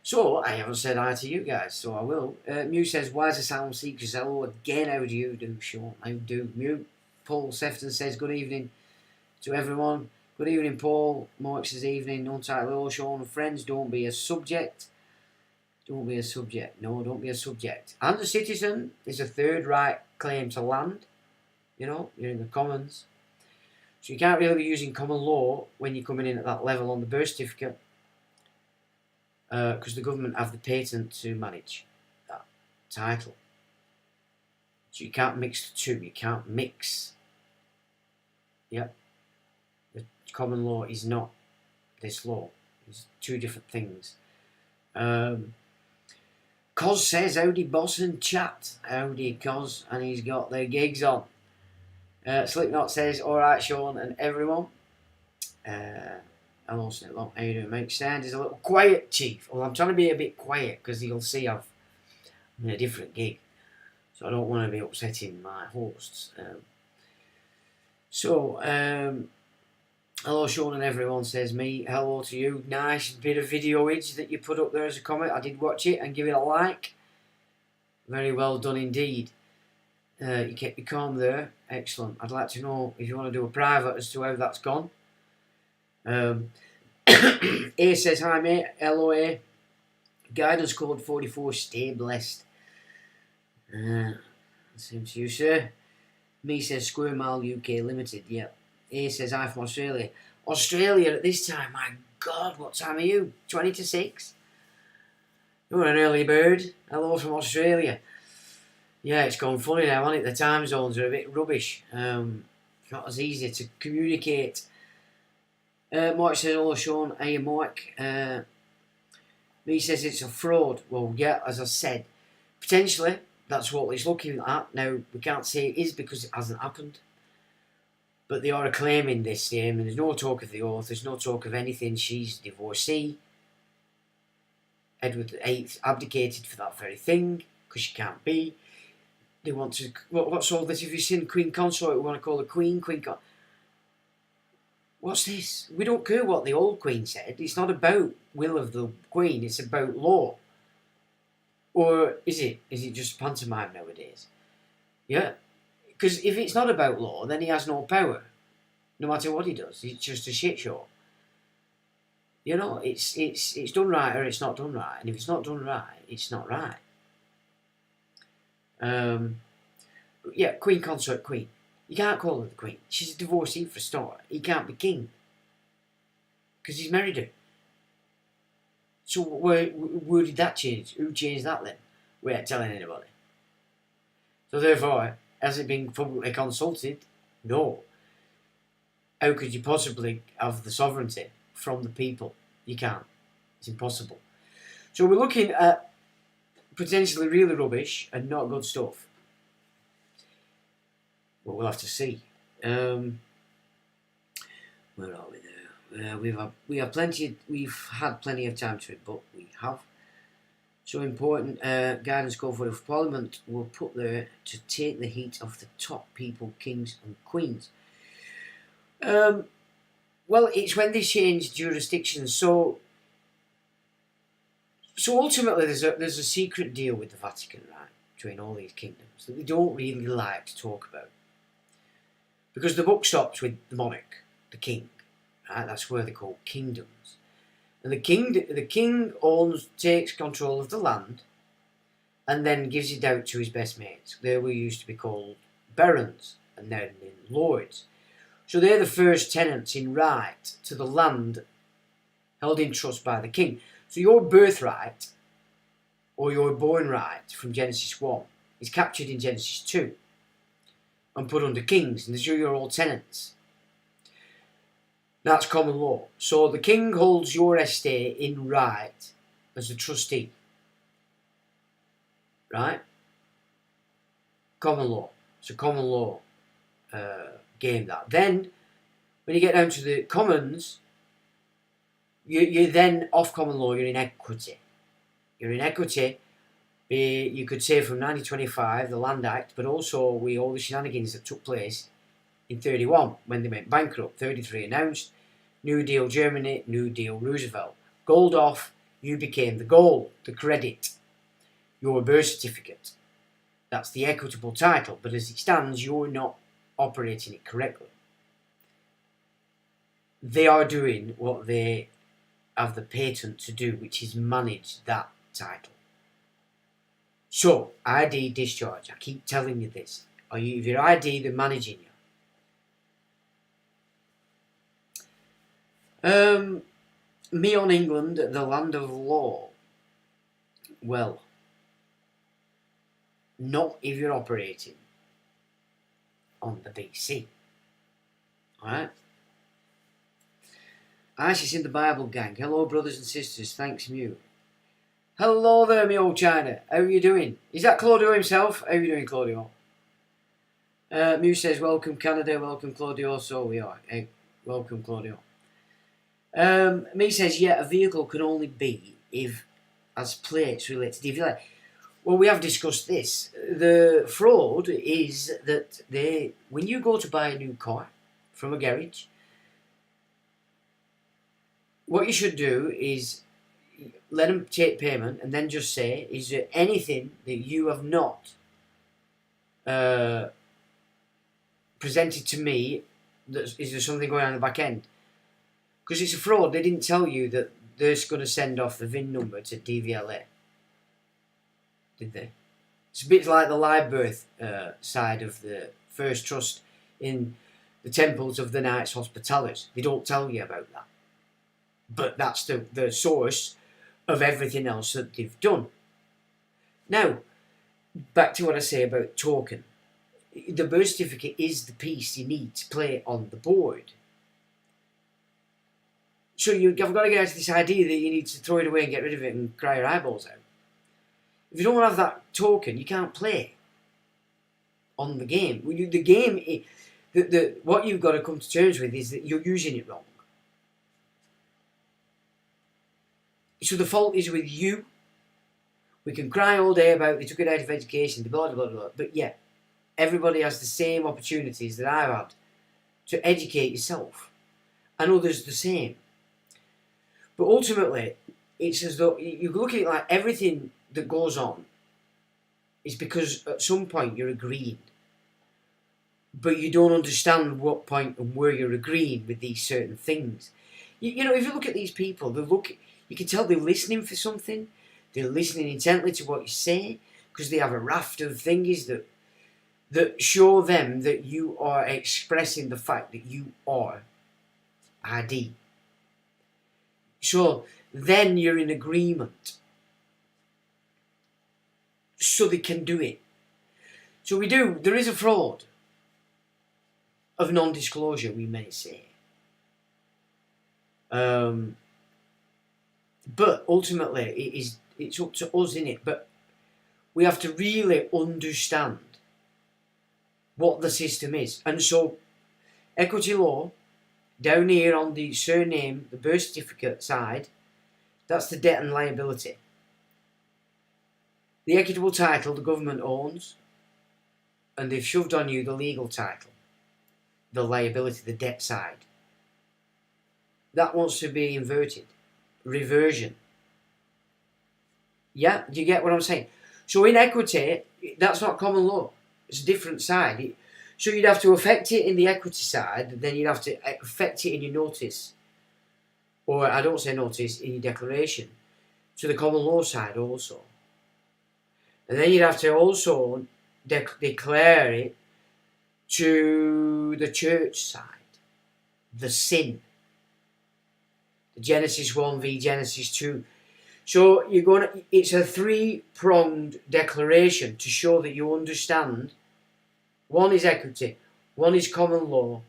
So, I haven't said hi to you guys, so I will. Mew says, why is the sound secret? Hello again, how do you do, Sean? How do Mew? Paul Sefton says, good evening to everyone. Good evening, Paul. Mark says, evening. Untitled All Sean and friends, don't be a subject. Don't be a subject. No, don't be a subject. And a citizen is a third right claim to land. You know, you're in the commons. So you can't really be using common law when you're coming in at that level on the birth certificate, because the government have the patent to manage that title. So you can't mix the two. You can't mix. Yep. The common law is not this law. It's two different things. Cos says, howdy boss and chat. Howdy Cos, and he's got their gigs on. Slipknot says, alright Sean and everyone. Hello Slipknot, how you doing mate? Sound is a little quiet, Chief. Well, I'm trying to be a bit quiet because you'll see I'm in a different gig. So I don't want to be upsetting my hosts. Hello Sean and everyone, says me. Hello to you. Nice bit of videoage that you put up there as a comment. I did watch it and give it a like. Very well done indeed. You kept me calm there. Excellent. I'd like to know if you want to do a private as to how that's gone. A says, hi mate. Hello A. Guidance code 44. Stay blessed. Same to you, sir. Me says, Square Mile UK Limited. Yep. A says, hi from Australia. Australia at this time. My God, what time are you? 20 to 6? You're an early bird. Hello from Australia. Yeah, it's gone funny now, hasn't it? The time zones are a bit rubbish. Not as easy to communicate. Mike says, hello Sean. Hey Mike. Me says it's a fraud. Well, yeah, as I said, potentially that's what it's looking at. Now, we can't say it is because it hasn't happened. But they are claiming this and there's no talk of the oath, there's no talk of anything. She's divorcee. Edward VIII abdicated for that very thing, because she can't be. They want to... What's all this? If you've seen Queen Consort, we want to call her Queen What's this? We don't care what the old Queen said. It's not about will of the Queen, it's about law. Or is it? Is it just pantomime nowadays? Yeah. Because if it's not about law, then he has no power. No matter what he does. It's just a shit show. You know, it's done right or it's not done right. And if it's not done right, it's not right. Yeah, Queen Consort Queen. You can't call her the Queen. She's a divorcee for a start. He can't be king. Because he's married her. So where did that change? Who changed that then? We ain't telling anybody. So therefore, has it been publicly consulted? No. How could you possibly have the sovereignty from the people? You can't. It's impossible. So we're looking at potentially really rubbish and not good stuff. Well, we'll have to see. Where are we there? We've had plenty of time to it, but we have. So important guidance call for Parliament will put there to take the heat off the top people, kings and queens. Well, it's when they change jurisdictions. So ultimately, there's a secret deal with the Vatican, right, between all these kingdoms that they don't really like to talk about, because the book stops with the monarch, the king, right? That's where they're called kingdoms. And the king takes control of the land and then gives it out to his best mates. They were used to be called barons and then lords. So they're the first tenants in right to the land held in trust by the king. So your birthright or your born right from Genesis 1 is captured in Genesis 2 and put under kings, and these are your old tenants. That's common law. So the king holds your estate in right as a trustee. Right? Common law. It's a common law game that. Then, when you get down to the commons, you're then off common law, you're in equity. You're in equity, you could say from 1925, the Land Act, but also with all the shenanigans that took place in 31 when they went bankrupt. 33 announced, New Deal Germany, New Deal Roosevelt. Gold off, you became the gold, the credit, your birth certificate. That's the equitable title, but as it stands, you're not operating it correctly. They are doing what they have the patent to do, which is manage that title. So, ID discharge. I keep telling you this. If your ID, they're managing you. Me on England, the land of law. Well, not if you're operating on the BC. Alright? ISIS in the Bible gang. Hello, brothers and sisters. Thanks, Mew. Hello there, me old China. How are you doing? Is that Claudio himself? How are you doing, Claudio? Mew says, welcome, Canada. Welcome, Claudio. So we are. Hey, welcome, Claudio. Me says, yeah, a vehicle can only be if as plates relate to DVLA. Well, we have discussed this. The fraud is that when you go to buy a new car from a garage, what you should do is let them take payment and then just say, is there anything that you have not presented to me? Is there something going on in the back end? Because it's a fraud. They didn't tell you that they're going to send off the VIN number to DVLA. Did they? It's a bit like the live birth side of the First Trust in the temples of the Knights Hospitallers. They don't tell you about that. But that's the source of everything else that they've done. Now, back to what I say about token. The birth certificate is the piece you need to play on the board. So you've got to get out of this idea that you need to throw it away and get rid of it and cry your eyeballs out. If you don't have that token, you can't play on the game. The game, what you've got to come to terms with is that you're using it wrong. So the fault is with you. We can cry all day about they took it out of education, blah, blah, blah, blah. But yeah, everybody has the same opportunities that I've had to educate yourself. And others the same. But ultimately, it's as though you look at it like everything that goes on is because at some point you're agreeing. But you don't understand what point and where you're agreeing with these certain things. You know, if you look at these people, you can tell they're listening for something. They're listening intently to what you say because they have a raft of things that show them that you are expressing the fact that you are ID. So then you're in agreement. So they can do it. So there is a fraud of non-disclosure, we may say. But ultimately, it's up to us, innit? But we have to really understand what the system is. And so, equity law, down here on the surname, the birth certificate side, that's the debt and liability. The equitable title the government owns, and they've shoved on you the legal title, the liability, the debt side. That wants to be inverted. Reversion. Yeah, do you get what I'm saying? So in equity, that's not common law. It's a different side. So you'd have to affect it in the equity side, then you'd have to affect it in your notice. Or I don't say notice, in your declaration. To the common law side also. And then you'd have to also declare it to the church side. The sin. The Genesis 1 v Genesis 2. So it's a three-pronged declaration to show that you understand. One is equity, one is common law,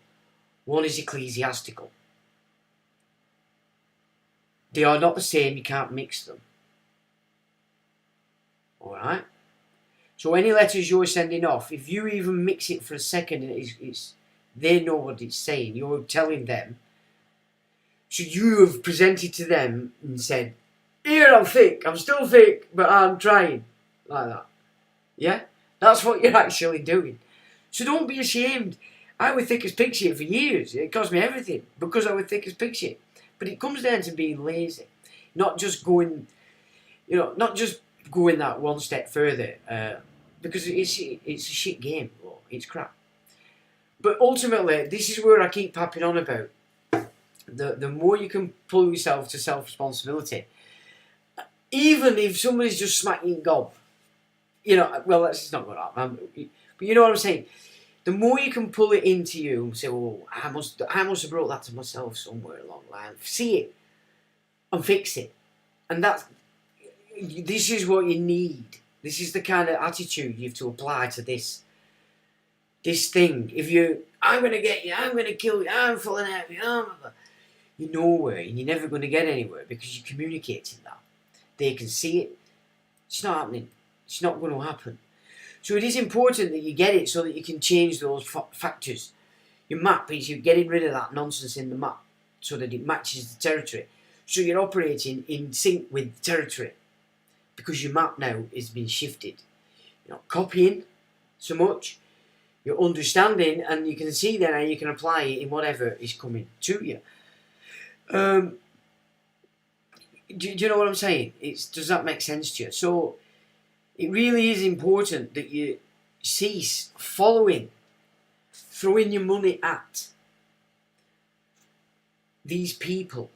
one is ecclesiastical. They are not the same, you can't mix them. Alright? So any letters you're sending off, if you even mix it for a second, they know what it's saying. You're telling them. So you have presented to them and said, here I'm thick, I'm still thick, but I'm trying. Like that. Yeah? That's what you're actually doing. So don't be ashamed. I was thick as pig shit for years. It cost me everything because I was thick as pig shit. But it comes down to being lazy. Not just going that one step further. Because it's a shit game. It's crap. But ultimately, this is where I keep papping on about. The more you can pull yourself to self-responsibility, even if somebody's just smacking gob, you know, well, that's not going to happen. But you know what I'm saying? The more you can pull it into you and say, oh, I must have brought that to myself somewhere along the line. See it and fix it. And this is what you need. This is the kind of attitude you have to apply to this thing. If I'm going to get you, I'm going to kill you, I'm falling out of you, you're nowhere and you're never going to get anywhere because you're communicating that. They can see it. It's not happening. It's not going to happen. So it is important that you get it so that you can change those factors. Your map is you getting rid of that nonsense in the map so that it matches the territory. So you're operating in sync with the territory because your map now has been shifted. You're not copying so much. You're understanding, and you can see then how you can apply it in whatever is coming to you. Do you know what I'm saying? Does that make sense to you? So it really is important that you cease throwing your money at these people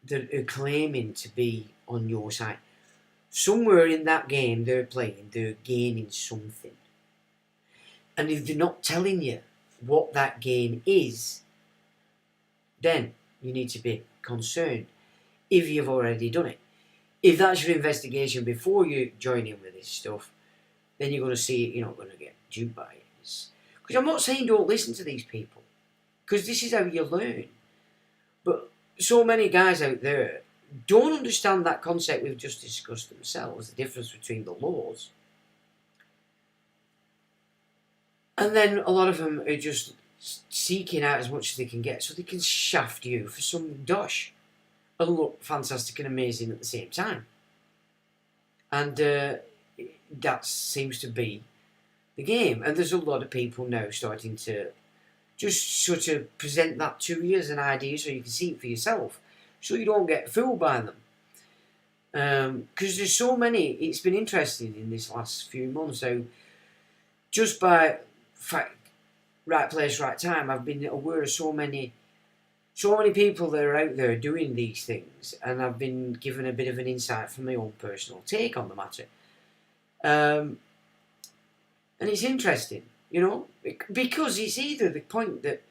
that are claiming to be on your side. Somewhere in that game they're playing, they're gaining something. And if they're not telling you what that game is, then you need to be concerned if you've already done it. If that's your investigation before you join in with this stuff, then you're going to see you're not going to get duped by it. Because I'm not saying don't listen to these people, because this is how you learn. But so many guys out there don't understand that concept we've just discussed themselves, the difference between the laws. And then a lot of them are just seeking out as much as they can get so they can shaft you for some dosh and look fantastic and amazing at the same time. And that seems to be the game. And there's a lot of people now starting to just sort of present that to you as an idea so you can see it for yourself, so you don't get fooled by them. Because there's so many, it's been interesting in this last few months how just by right place, right time, I've been aware of so many people that are out there doing these things, and I've been given a bit of an insight from my own personal take on the matter. And it's interesting, because it's either the point that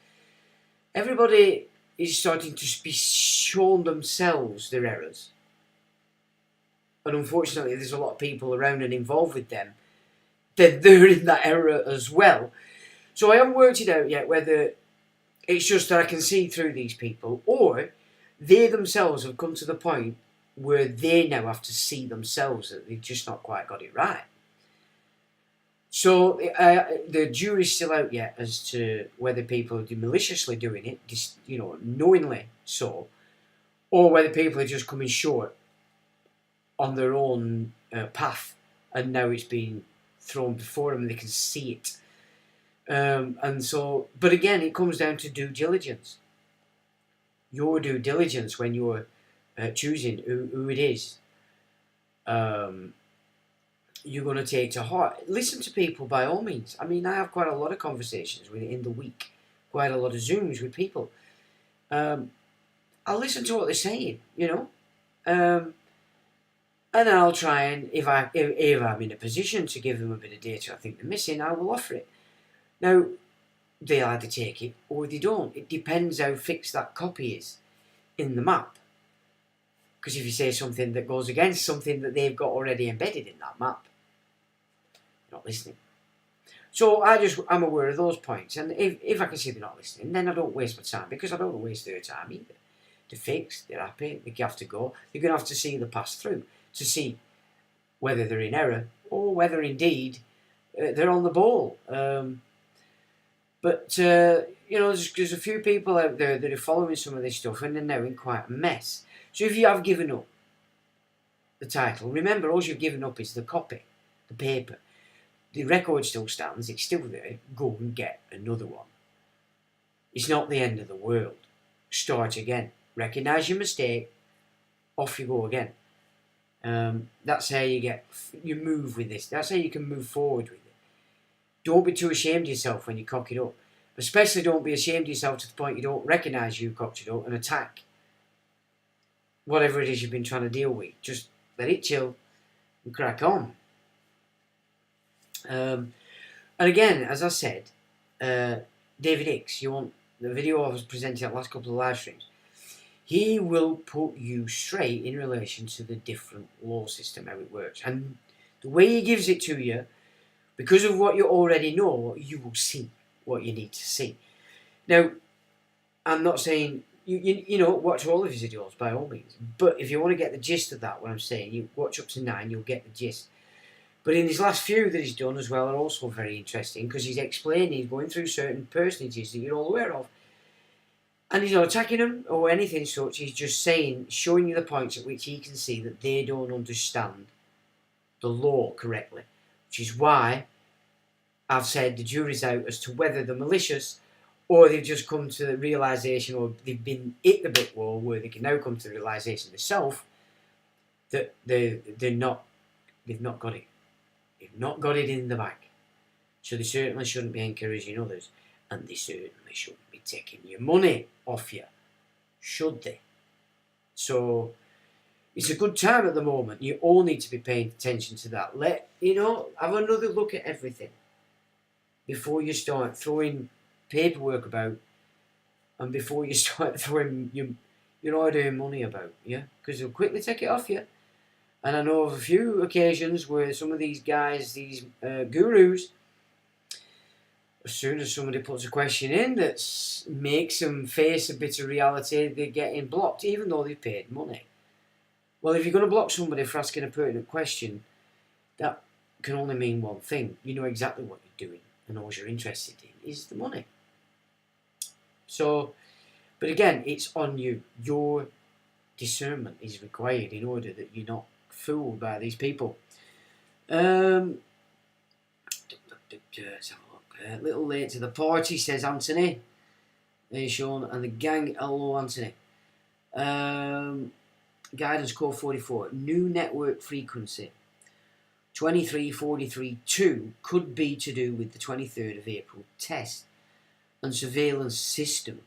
everybody is starting to be shown themselves their errors, and unfortunately there's a lot of people around and involved with them that they're in that error as well. So I haven't worked it out yet whether it's just that I can see through these people, or they themselves have come to the point where they now have to see themselves that they've just not quite got it right. So the jury's still out yet as to whether people are maliciously doing it, just, knowingly so, or whether people are just coming short on their own path, and now it's been thrown before them and they can see it. And so, but again, it comes down to due diligence. Your due diligence when you're choosing who it is. You're going to take to heart. Listen to people by all means. I mean, I have quite a lot of conversations in the week, quite a lot of Zooms with people. I'll listen to what they're saying, and then I'll try and if I'm in a position to give them a bit of data I think they're missing, I will offer it. Now, they either take it or they don't. It depends how fixed that copy is in the map. Because if you say something that goes against something that they've got already embedded in that map, you're not listening. So I'm aware of those points. And if I can see they're not listening, then I don't waste my time, because I don't want to waste their time either. They're fixed, they're happy, they have to go. You're going to have to see the pass through to see whether they're in error or whether indeed they're on the ball. But there's a few people out there that are following some of this stuff and they're now in quite a mess. So if you have given up the title, remember all you've given up is the copy, the paper. The record still stands, it's still there. Go and get another one. It's not the end of the world. Start again. Recognise your mistake. Off you go again. That's how you move with this. That's how you can move forward with it. Don't be too ashamed of yourself when you cock it up. Especially don't be ashamed of yourself to the point you don't recognise you cocked it up and attack whatever it is you've been trying to deal with. Just let it chill. and crack on. And again, as I said, David Hicks, you want the video I was presenting at the last couple of live streams, he will put you straight in relation to the different law system, how it works. And the way he gives it to you, because of what you already know, you will see what you need to see. Now, I'm not saying, you know, watch all of his videos by all means. But if you want to get the gist of that, what I'm saying, you watch up to 9, you'll get the gist. But in his last few that he's done as well are also very interesting, because he's explaining, he's going through certain personages that you're all aware of. And he's not attacking them or anything such, he's just saying, showing you the points at which he can see that they don't understand the law correctly. Which is why I've said the jury's out as to whether they're malicious or they've just come to the realisation, or they've been hit the brick wall where they can now come to the realisation themselves that they've not got it. They've not got it in the bag. So they certainly shouldn't be encouraging others. And they certainly shouldn't be taking your money off you. Should they? So it's a good time at the moment. You all need to be paying attention to that. Have another look at everything before you start throwing paperwork about, and before you start throwing your hard-earned money about, yeah? Because they'll quickly take it off you. And I know of a few occasions where some of these guys, these gurus, as soon as somebody puts a question in that makes them face a bit of reality, they're getting blocked, even though they've paid money. Well, if you're going to block somebody for asking a pertinent question, that can only mean one thing. You know exactly what you're doing, and all you're interested in is the money. So, but again, it's on you. Your discernment is required in order that you're not fooled by these people. Let's have a look. A little late to the party, says Anthony. There's Sean and the gang. Hello, Anthony. Guidance code 44. New network frequency 2343.2 could be to do with the 23rd of April test and surveillance system.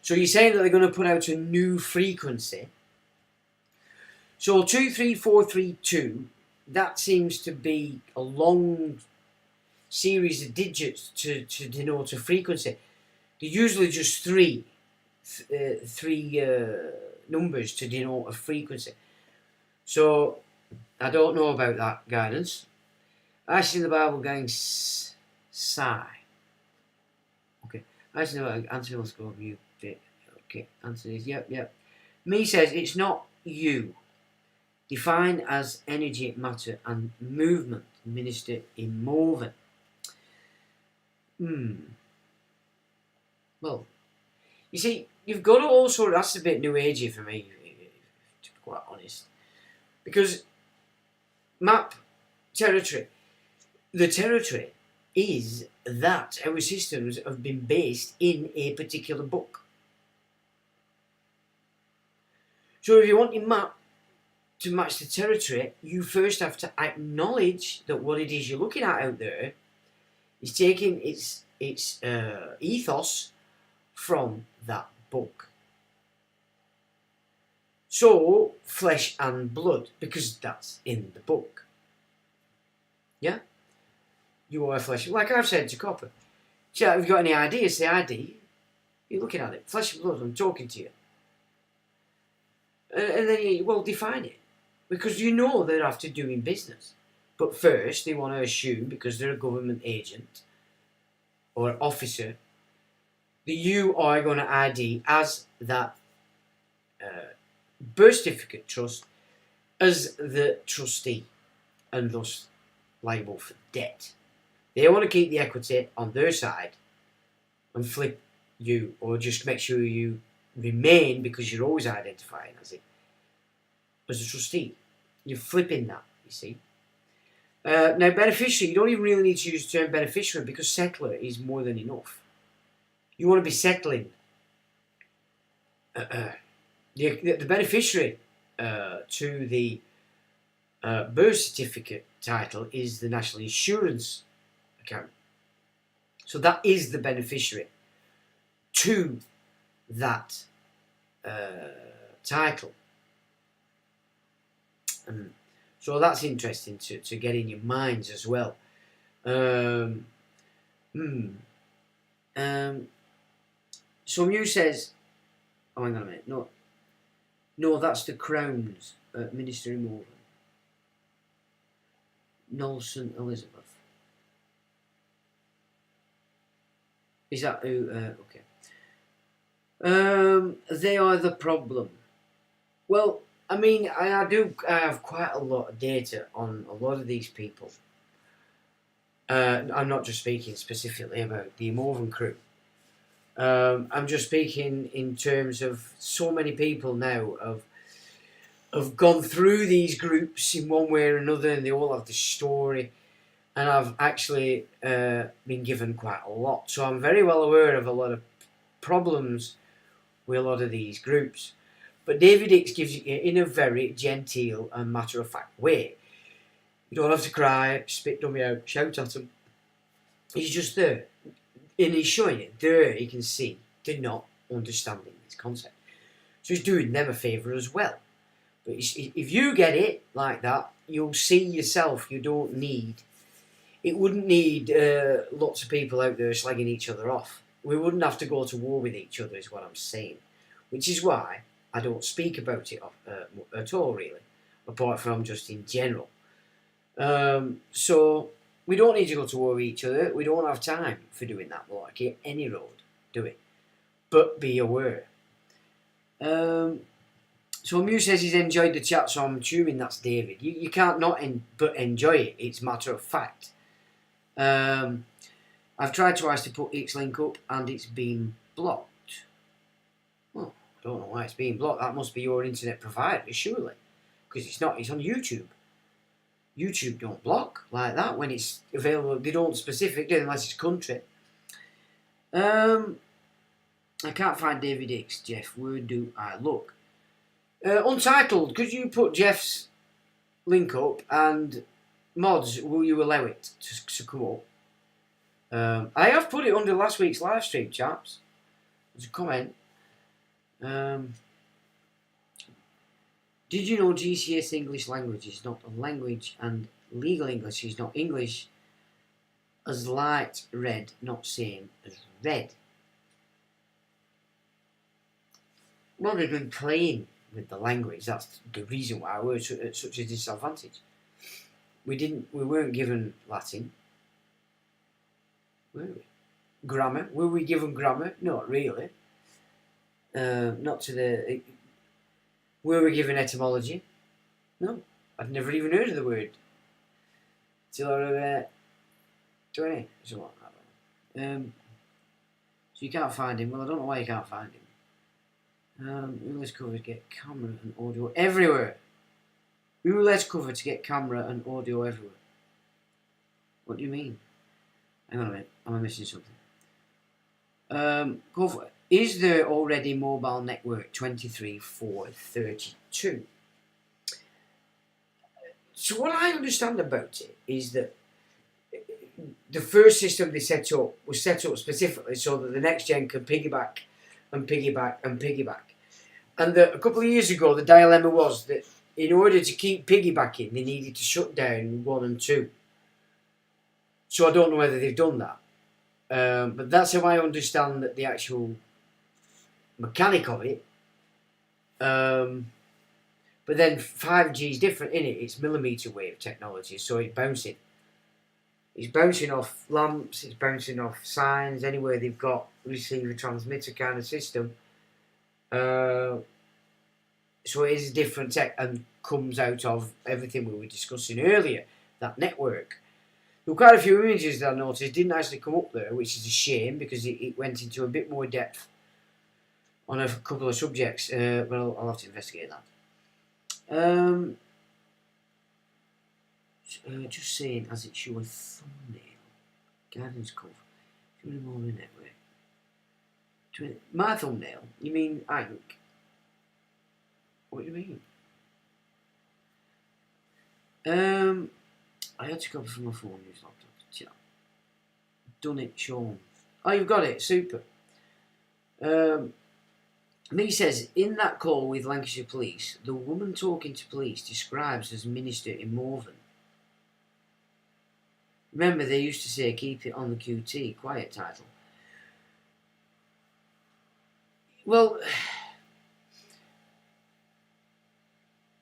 So you're saying that they're going to put out a new frequency. So 23432, that seems to be a long series of digits to denote a frequency. They're usually just three numbers to denote a frequency. So I don't know about that, guidance. Actually, the Bible gang sigh. Okay. Actually, Anthony wants to go view bit. Okay. Anthony's yep. Me says it's not you. Defined as energy, matter, and movement. Minister in moving. Well, you see, you've got to also, that's a bit new agey for me, to be quite honest. Because map territory. The territory is that our systems have been based in a particular book. So if you want your map to match the territory, you first have to acknowledge that what it is you're looking at out there is taking its ethos from that book. So, flesh and blood, because that's in the book. Yeah? You are flesh. Like I've said to Copper. So, if you've got any ideas, the ID, you're looking at it. Flesh and blood, I'm talking to you. And then you will define it. Because you know they're after doing business. But first, they want to assume, because they're a government agent or officer, that you are going to ID as that birth certificate trust as the trustee and thus liable for debt. They want to keep the equity on their side and flip you, or just make sure you remain, because you're always identifying as it, as a trustee. You're flipping that, you see. Now, beneficiary, you don't even really need to use the term beneficiary, because settler is more than enough. You want to be settling. The beneficiary to the birth certificate title is the national insurance account. So that is the beneficiary to that title. So that's interesting to get in your minds as well. Um, hmm. So Mew says, oh, hang on a minute. No, that's the Crown's Minister in Morgan. Nelson Elizabeth. Is that who? Okay. They are the problem. Well, I mean, I have quite a lot of data on a lot of these people. I'm not just speaking specifically about the Morven crew. I'm just speaking in terms of so many people now have gone through these groups in one way or another, and they all have this story. And I've actually been given quite a lot, so I'm very well aware of a lot of problems with a lot of these groups. But David Hicks gives it in a very genteel and matter-of-fact way. You don't have to cry, spit dummy out, shout at him. He's just there. And he's showing it. There you can see they're not understanding this concept. So he's doing them a favour as well. But if you get it like that, you'll see yourself. You don't need... It wouldn't need lots of people out there slagging each other off. We wouldn't have to go to war with each other is what I'm saying. Which is why I don't speak about it at all, really. Apart from just in general. So we don't need to go to war with each other. We don't have time for doing that, like any road, do it. But be aware. So Mew says he's enjoyed the chat, so I'm assuming that's David. You can't not but enjoy it. It's matter of fact. I've tried twice to put X link up and it's been blocked. Well, I don't know why it's being blocked. That must be your internet provider, surely. Because it's not, it's on YouTube. YouTube don't block like that when it's available. They don't specifically unless it's country. I can't find David Hicks, Jeff. Where do I look? Untitled, could you put Jeff's link up and mods, will you allow it to come up? I have put it under last week's live stream, chaps. There's a comment. Did you know GCS English language is not a language and legal English is not English as light red, not same as red? Well, they've been playing with the language. That's the reason why we're at such a disadvantage. We weren't given Latin. Were we? Grammar. Were we given grammar? Not really. Not to the... Were we given etymology? No. I'd never even heard of the word. Till I was 20. So what? So you can't find him. Well, I don't know why you can't find him. Who lets cover to get camera and audio everywhere? Who lets cover to get camera and audio everywhere? What do you mean? Hang on a minute. Am I missing something? Go for it. Is there already mobile network 23.432? So what I understand about it is that the first system they set up was set up specifically so that the next gen can piggyback and piggyback and piggyback. And that a couple of years ago the dilemma was that in order to keep piggybacking they needed to shut down 1 and 2. So I don't know whether they've done that. But that's how I understand that the actual mechanic of it. But then 5G is different, innit? It's millimetre wave technology, so it's bouncing. It's bouncing off lamps, it's bouncing off signs, anywhere they've got receiver transmitter kind of system. So it is a different tech and comes out of everything we were discussing earlier, that network. There were quite a few images that I noticed didn't actually come up there, which is a shame because it went into a bit more depth on a couple of subjects, but I'll have to investigate that. Just saying, as it shows a thumbnail, guidance cover, more network. My thumbnail? You mean Ike? What do you mean? I had to copy from my phone, use laptop. Yeah. Done it, Sean. Oh, you've got it. Super. Me says, in that call with Lancashire Police, the woman talking to police describes as Minister in Morven. Remember, they used to say, keep it on the QT, quiet title. Well,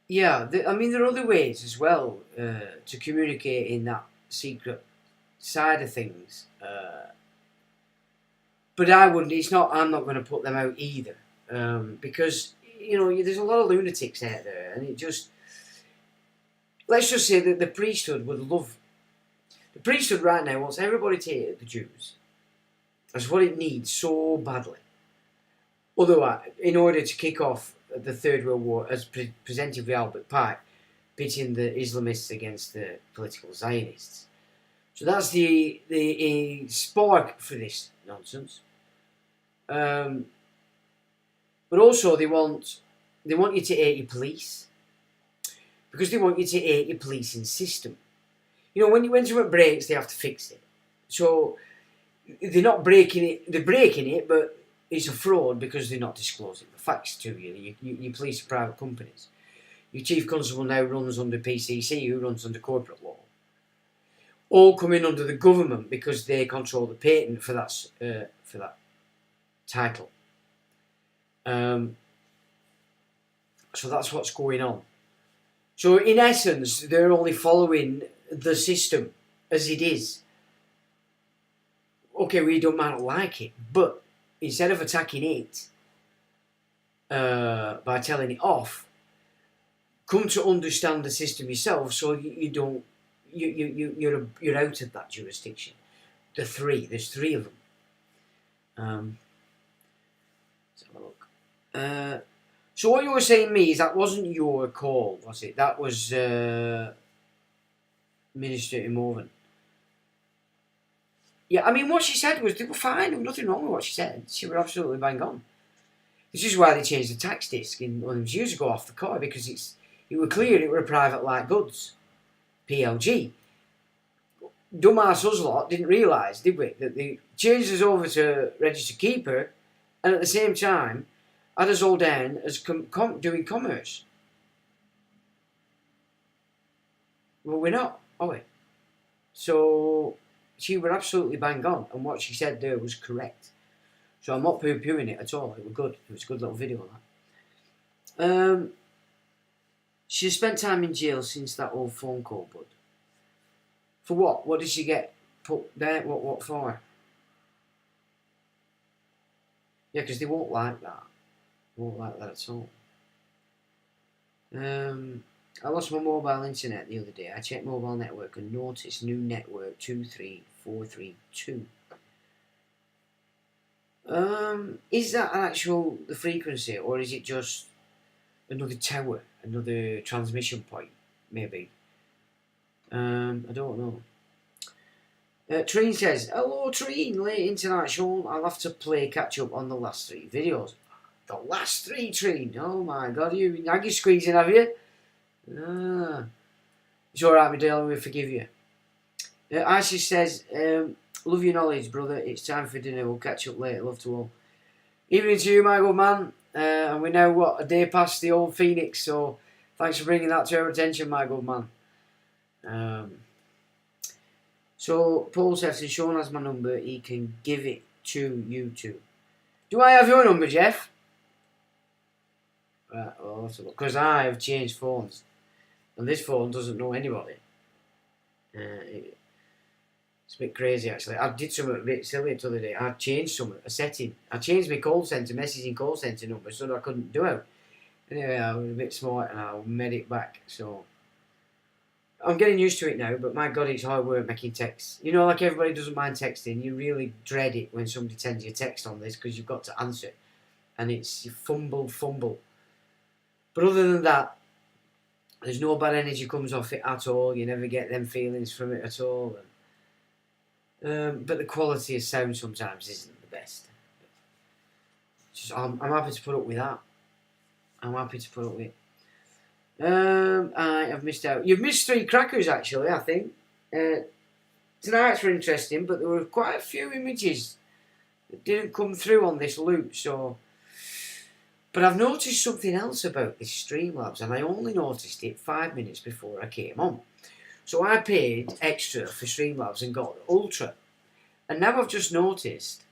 yeah, I mean, there are other ways as well to communicate in that secret side of things. But I wouldn't, I'm not going to put them out either. Because, you know, there's a lot of lunatics out there, and it just, let's just say that the priesthood would love, the priesthood right now wants everybody to hate the Jews. That's what it needs so badly. Otherwise, in order to kick off the Third World War, as presented by Albert Pike, pitting the Islamists against the political Zionists. So that's the spark for this nonsense. But also they want you to hate your police, because they want you to hate your policing system. You know, when something breaks, they have to fix it. So they're not breaking it; they're breaking it, but it's a fraud because they're not disclosing the facts to you. You police are private companies. Your chief constable now runs under PCC, who runs under corporate law. All coming under the government because they control the patent for that title. So that's what's going on. So in essence, they're only following the system as it is. Okay, we might not like it, but instead of attacking it by telling it off, come to understand the system yourself, so you don't. You're out of that jurisdiction. There's three of them. Let's have a look. So what you were saying, me, is that wasn't your call, was it? That was Minister in Morven. Yeah, I mean, what she said was they were fine. There was nothing wrong with what she said. She was absolutely bang on. This is why they changed the tax disc years ago off the car, because it was clear it were private light goods. PLG. Dumbass us lot didn't realise, did we, that they changed us over to register keeper, and at the same time had us all down as doing commerce. Well, we're not, are we? So she were absolutely bang on, and what she said there was correct. So I'm not poo-pooing it at all. It was good. It was a good little video on that. She spent time in jail since that old phone call, bud. For what? What did she get put there? What for? Yeah, because they won't like that. They won't like that at all. I lost my mobile internet the other day. I checked mobile network and noticed new network 23432. Is that the frequency, or is it just another tower, another transmission point, maybe? I don't know. Treen says, hello Treen, late into that show. I'll have to play catch up on the last 3 videos. The last 3, Treen? Oh my god, you naggy squeezing, have you? It's alright, my dear, we'll forgive you. Isis says, love your knowledge, brother. It's time for dinner. We'll catch up later. Love to all. Evening to you, my good man. And we're now, a day past the old Phoenix, so thanks for bringing that to our attention, my good man. So Paul says, if Sean has my number, he can give it to you two. Do I have your number, Jeff? Right, well, because I have changed phones, and this phone doesn't know anybody. It's a bit crazy, actually. I did something a bit silly the other day. I changed a setting. I changed my call centre, messaging call centre number, so that I couldn't do it. Anyway, I was a bit smart and I made it back. So I'm getting used to it now, but my God, it's hard work making texts. You know, like everybody doesn't mind texting. You really dread it when somebody sends you a text on this because you've got to answer. And it's fumble. But other than that, there's no bad energy comes off it at all. You never get them feelings from it at all. But the quality of sound sometimes isn't the best. I'm happy to put up with that. I'm happy to put up with it. I have missed out. You've missed 3 crackers, actually, I think. Tonight's were interesting, but there were quite a few images that didn't come through on this loop, so But I've noticed something else about this Streamlabs, and I only noticed it 5 minutes before I came on. So I paid extra for Streamlabs and got Ultra. And now I've just noticed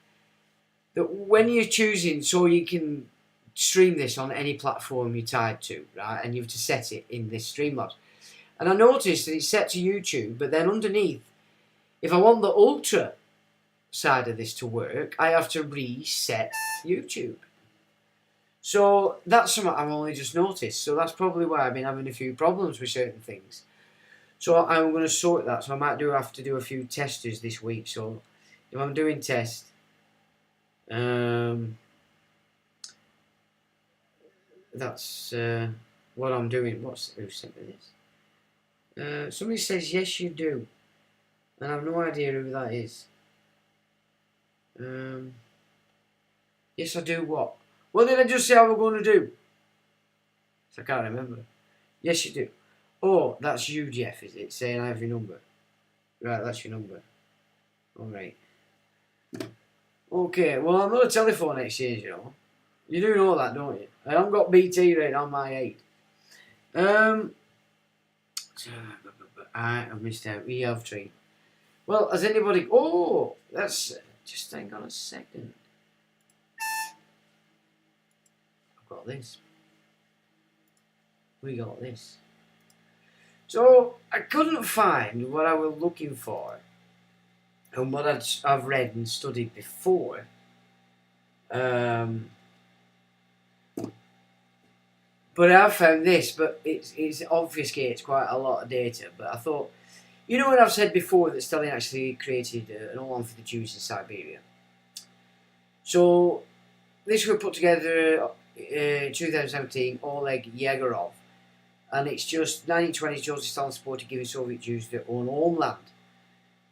that when you're choosing, so you can stream this on any platform you're tied to, right? And you have to set it in this Streamlabs. And I noticed that it's set to YouTube, but then underneath, if I want the Ultra side of this to work, I have to reset YouTube. So that's something I've only just noticed. So that's probably why I've been having a few problems with certain things. So I'm going to sort that. So I might have to do a few testers this week. So if I'm doing tests, that's what I'm doing. Who sent me this? Somebody says yes, you do, and I have no idea who that is. Yes, I do. What? What did I just say I was going to do? I can't remember. Yes, you do. Oh, that's you, Jeff, is it? Saying I have your number. Right, that's your number. Alright. Okay, well, I'm not a telephone exchange, you know. You do know that, don't you? I haven't got BT rate on my 8. I've missed out. We have 3. Well, has anybody... Oh, that's... Just hang on a second. I've got this. We got this. So, I couldn't find what I was looking for and what I've read and studied before. But I've found this, but it obfuscates quite a lot of data. But I thought, you know what I've said before, that Stalin actually created an all-on for the Jews in Siberia. So, this was put together in 2017, Oleg Yegorov. And it's just 1920s, Joseph Stalin supported giving Soviet Jews their own homeland.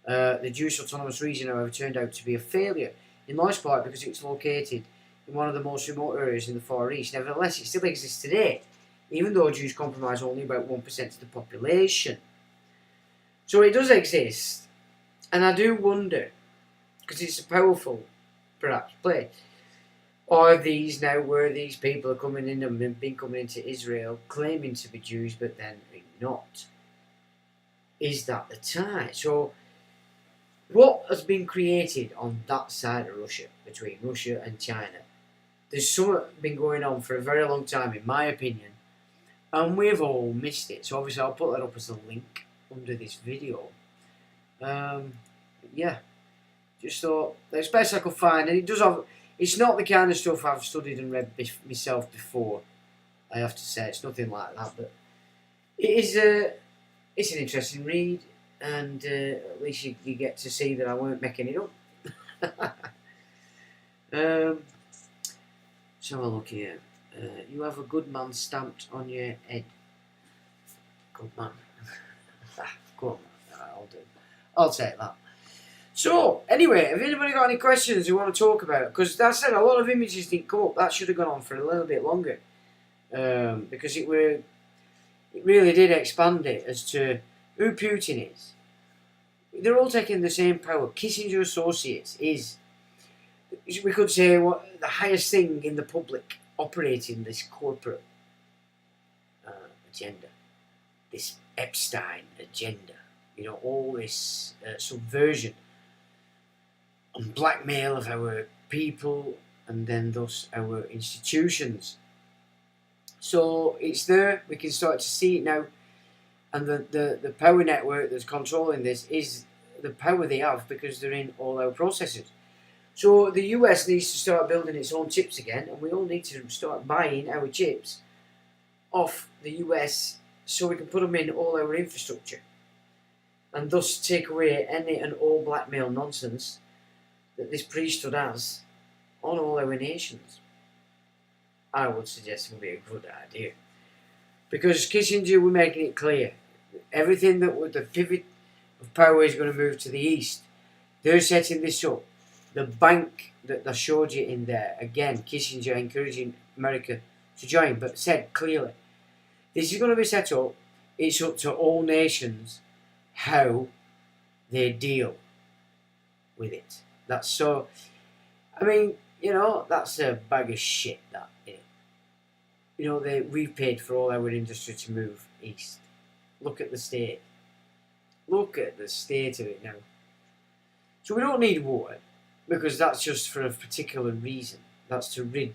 The Jewish autonomous region, however, turned out to be a failure, in large part because it's located in one of the most remote areas in the Far East. Nevertheless, it still exists today, even though Jews comprise only about 1% of the population. So it does exist, and I do wonder, because it's a powerful, perhaps, place. Are these now where these people are coming in and been coming into Israel claiming to be Jews but then not? Is that the tie? So what has been created on that side of Russia, between Russia and China? There's something been going on for a very long time, in my opinion, and we've all missed it. So obviously I'll put that up as a link under this video. Yeah, just thought that's best I could find, and it does have... It's not the kind of stuff I've studied and read myself before, I have to say. It's nothing like that, but it is it's an interesting read, and at least you get to see that I weren't making it up. Let's have a look here. You have a good man stamped on your head. Good man. Go on, I'll take that. So, anyway, have anybody got any questions you want to talk about? Because I said a lot of images didn't come up. That should have gone on for a little bit longer. Because it really did expand it as to who Putin is. They're all taking the same power. Kissinger Associates is, we could say, what the highest thing in the public operating this corporate agenda. This Epstein agenda. You know, all this subversion and blackmail of our people and then thus our institutions. So it's there, we can start to see it now, and the power network that's controlling this is the power they have because they're in all our processors. So the US needs to start building its own chips again, and we all need to start buying our chips off the US so we can put them in all our infrastructure, and thus take away any and all blackmail nonsense that this priesthood has on all our nations. I would suggest it would be a good idea. Because Kissinger, we're making it clear, everything that with the pivot of power is going to move to the east. They're setting this up. The bank that I showed you in there, again, Kissinger encouraging America to join, but said clearly, this is going to be set up. It's up to all nations how they deal with it. That's so, I mean, you know, that's a bag of shit, that, innit? we've paid for all our industry to move east. Look at the state. Look at the state of it now. So we don't need war, because that's just for a particular reason. That's to rid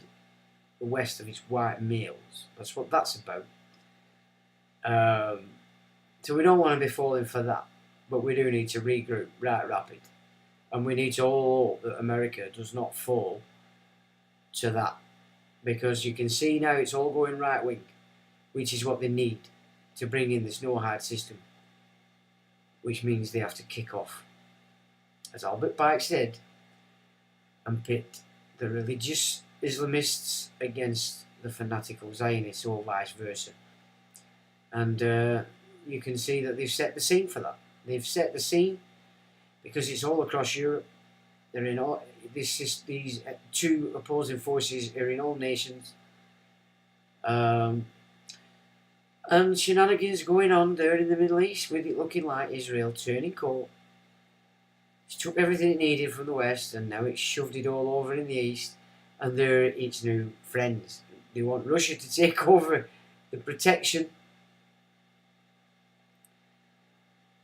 the West of its white males. That's what that's about. So we don't want to be falling for that. But we do need to regroup right rapid. And we need to all hope that America does not fall to that. Because you can see now it's all going right wing, which is what they need to bring in this no-hide system. Which means they have to kick off, as Albert Pike said, and pit the religious Islamists against the fanatical Zionists, or vice versa. And you can see that they've set the scene for that. They've set the scene because it's all across Europe. They're in all these two opposing forces are in all nations. And shenanigans going on there in the Middle East, with it looking like Israel turning cold. It took everything it needed from the West, and now it's shoved it all over in the East, and they're its new friends. They want Russia to take over the protection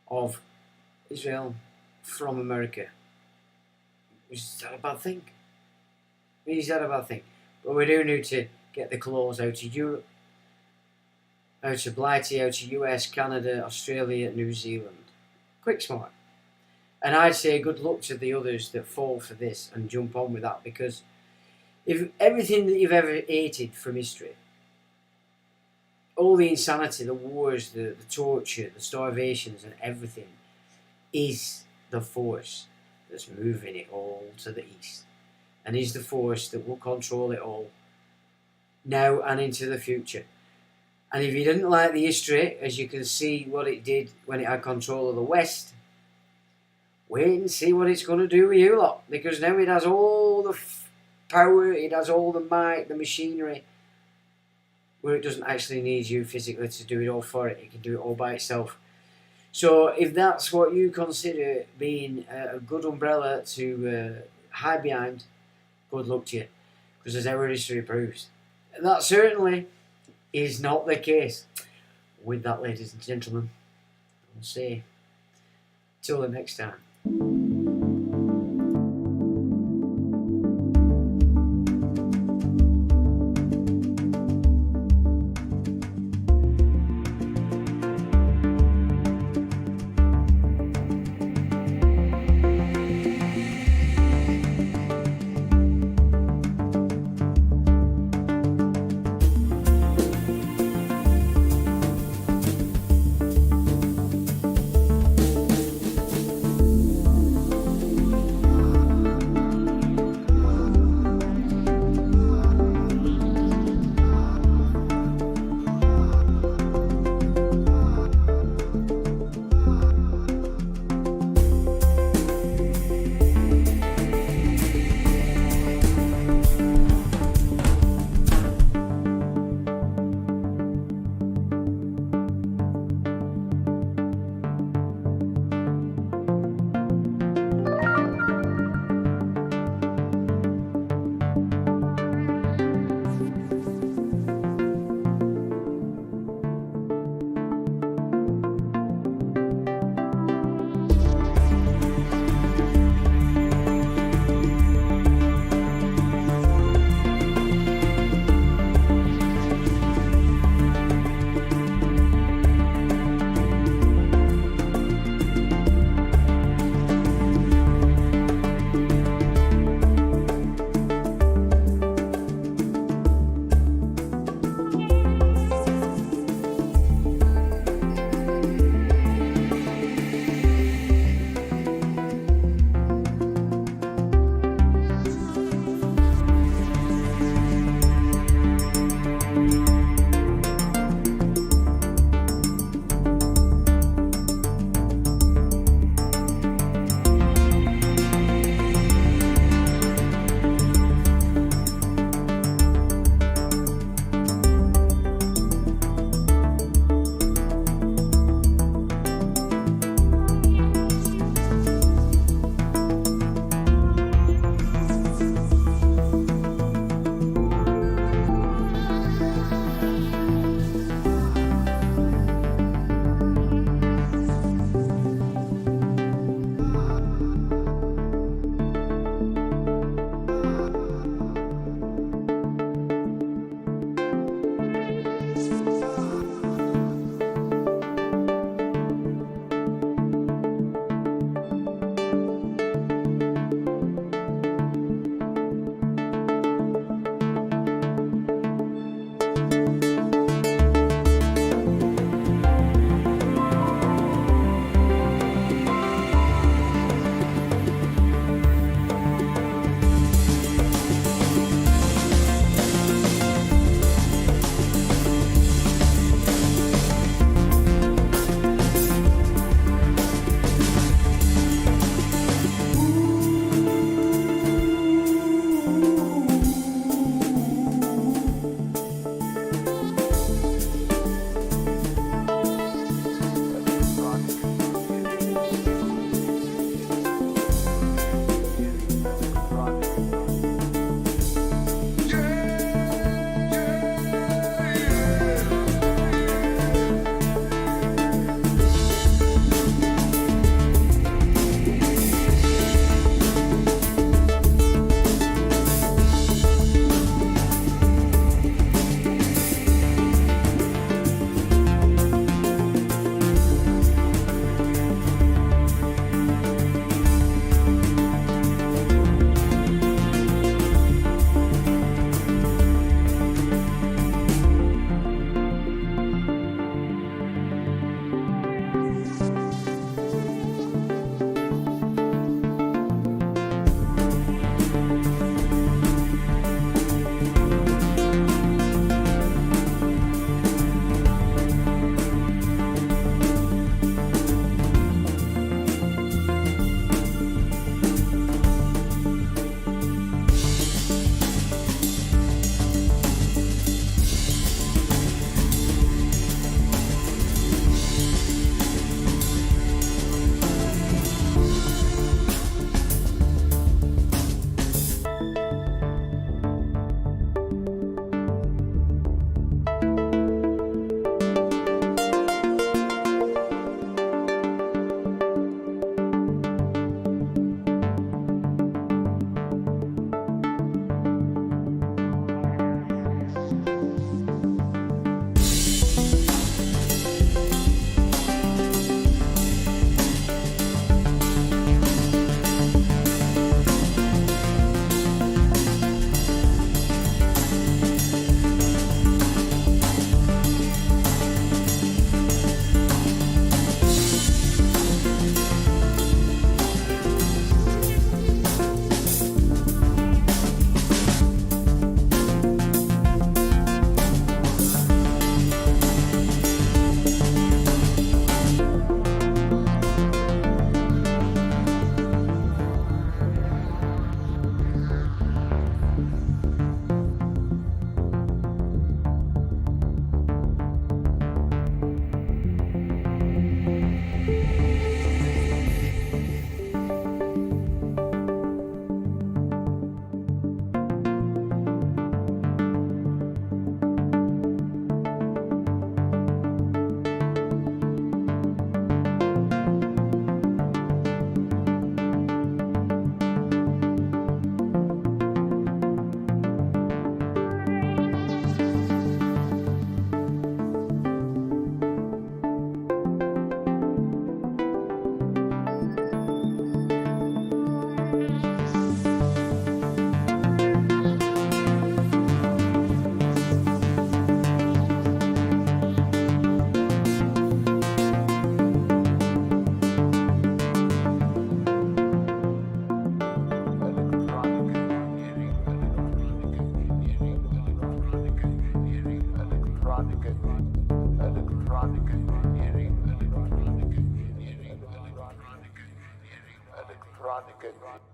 of Israel from America. Is that a bad thing? Is that a bad thing? But we do need to get the claws out of Europe, out of Blighty, out of US, Canada, Australia, New Zealand. Quick smart. And I'd say good luck to the others that fall for this and jump on with that, because if everything that you've ever hated from history, all the insanity, the wars, the torture, the starvations and everything, is the force that's moving it all to the east, and is the force that will control it all now and into the future. And if you didn't like the history, as you can see what it did when it had control of the West, wait and see what it's going to do with you lot, because now it has all the power, it has all the might, the machinery, where it doesn't actually need you physically to do it all for it. It can do it all by itself. So if that's what you consider being a good umbrella to hide behind, good luck to you, because as our history proves, that certainly is not the case. With that, ladies and gentlemen, I'll say till the next time. Electronic engineering, electronic engineering, electronic engineering, electronic engineering.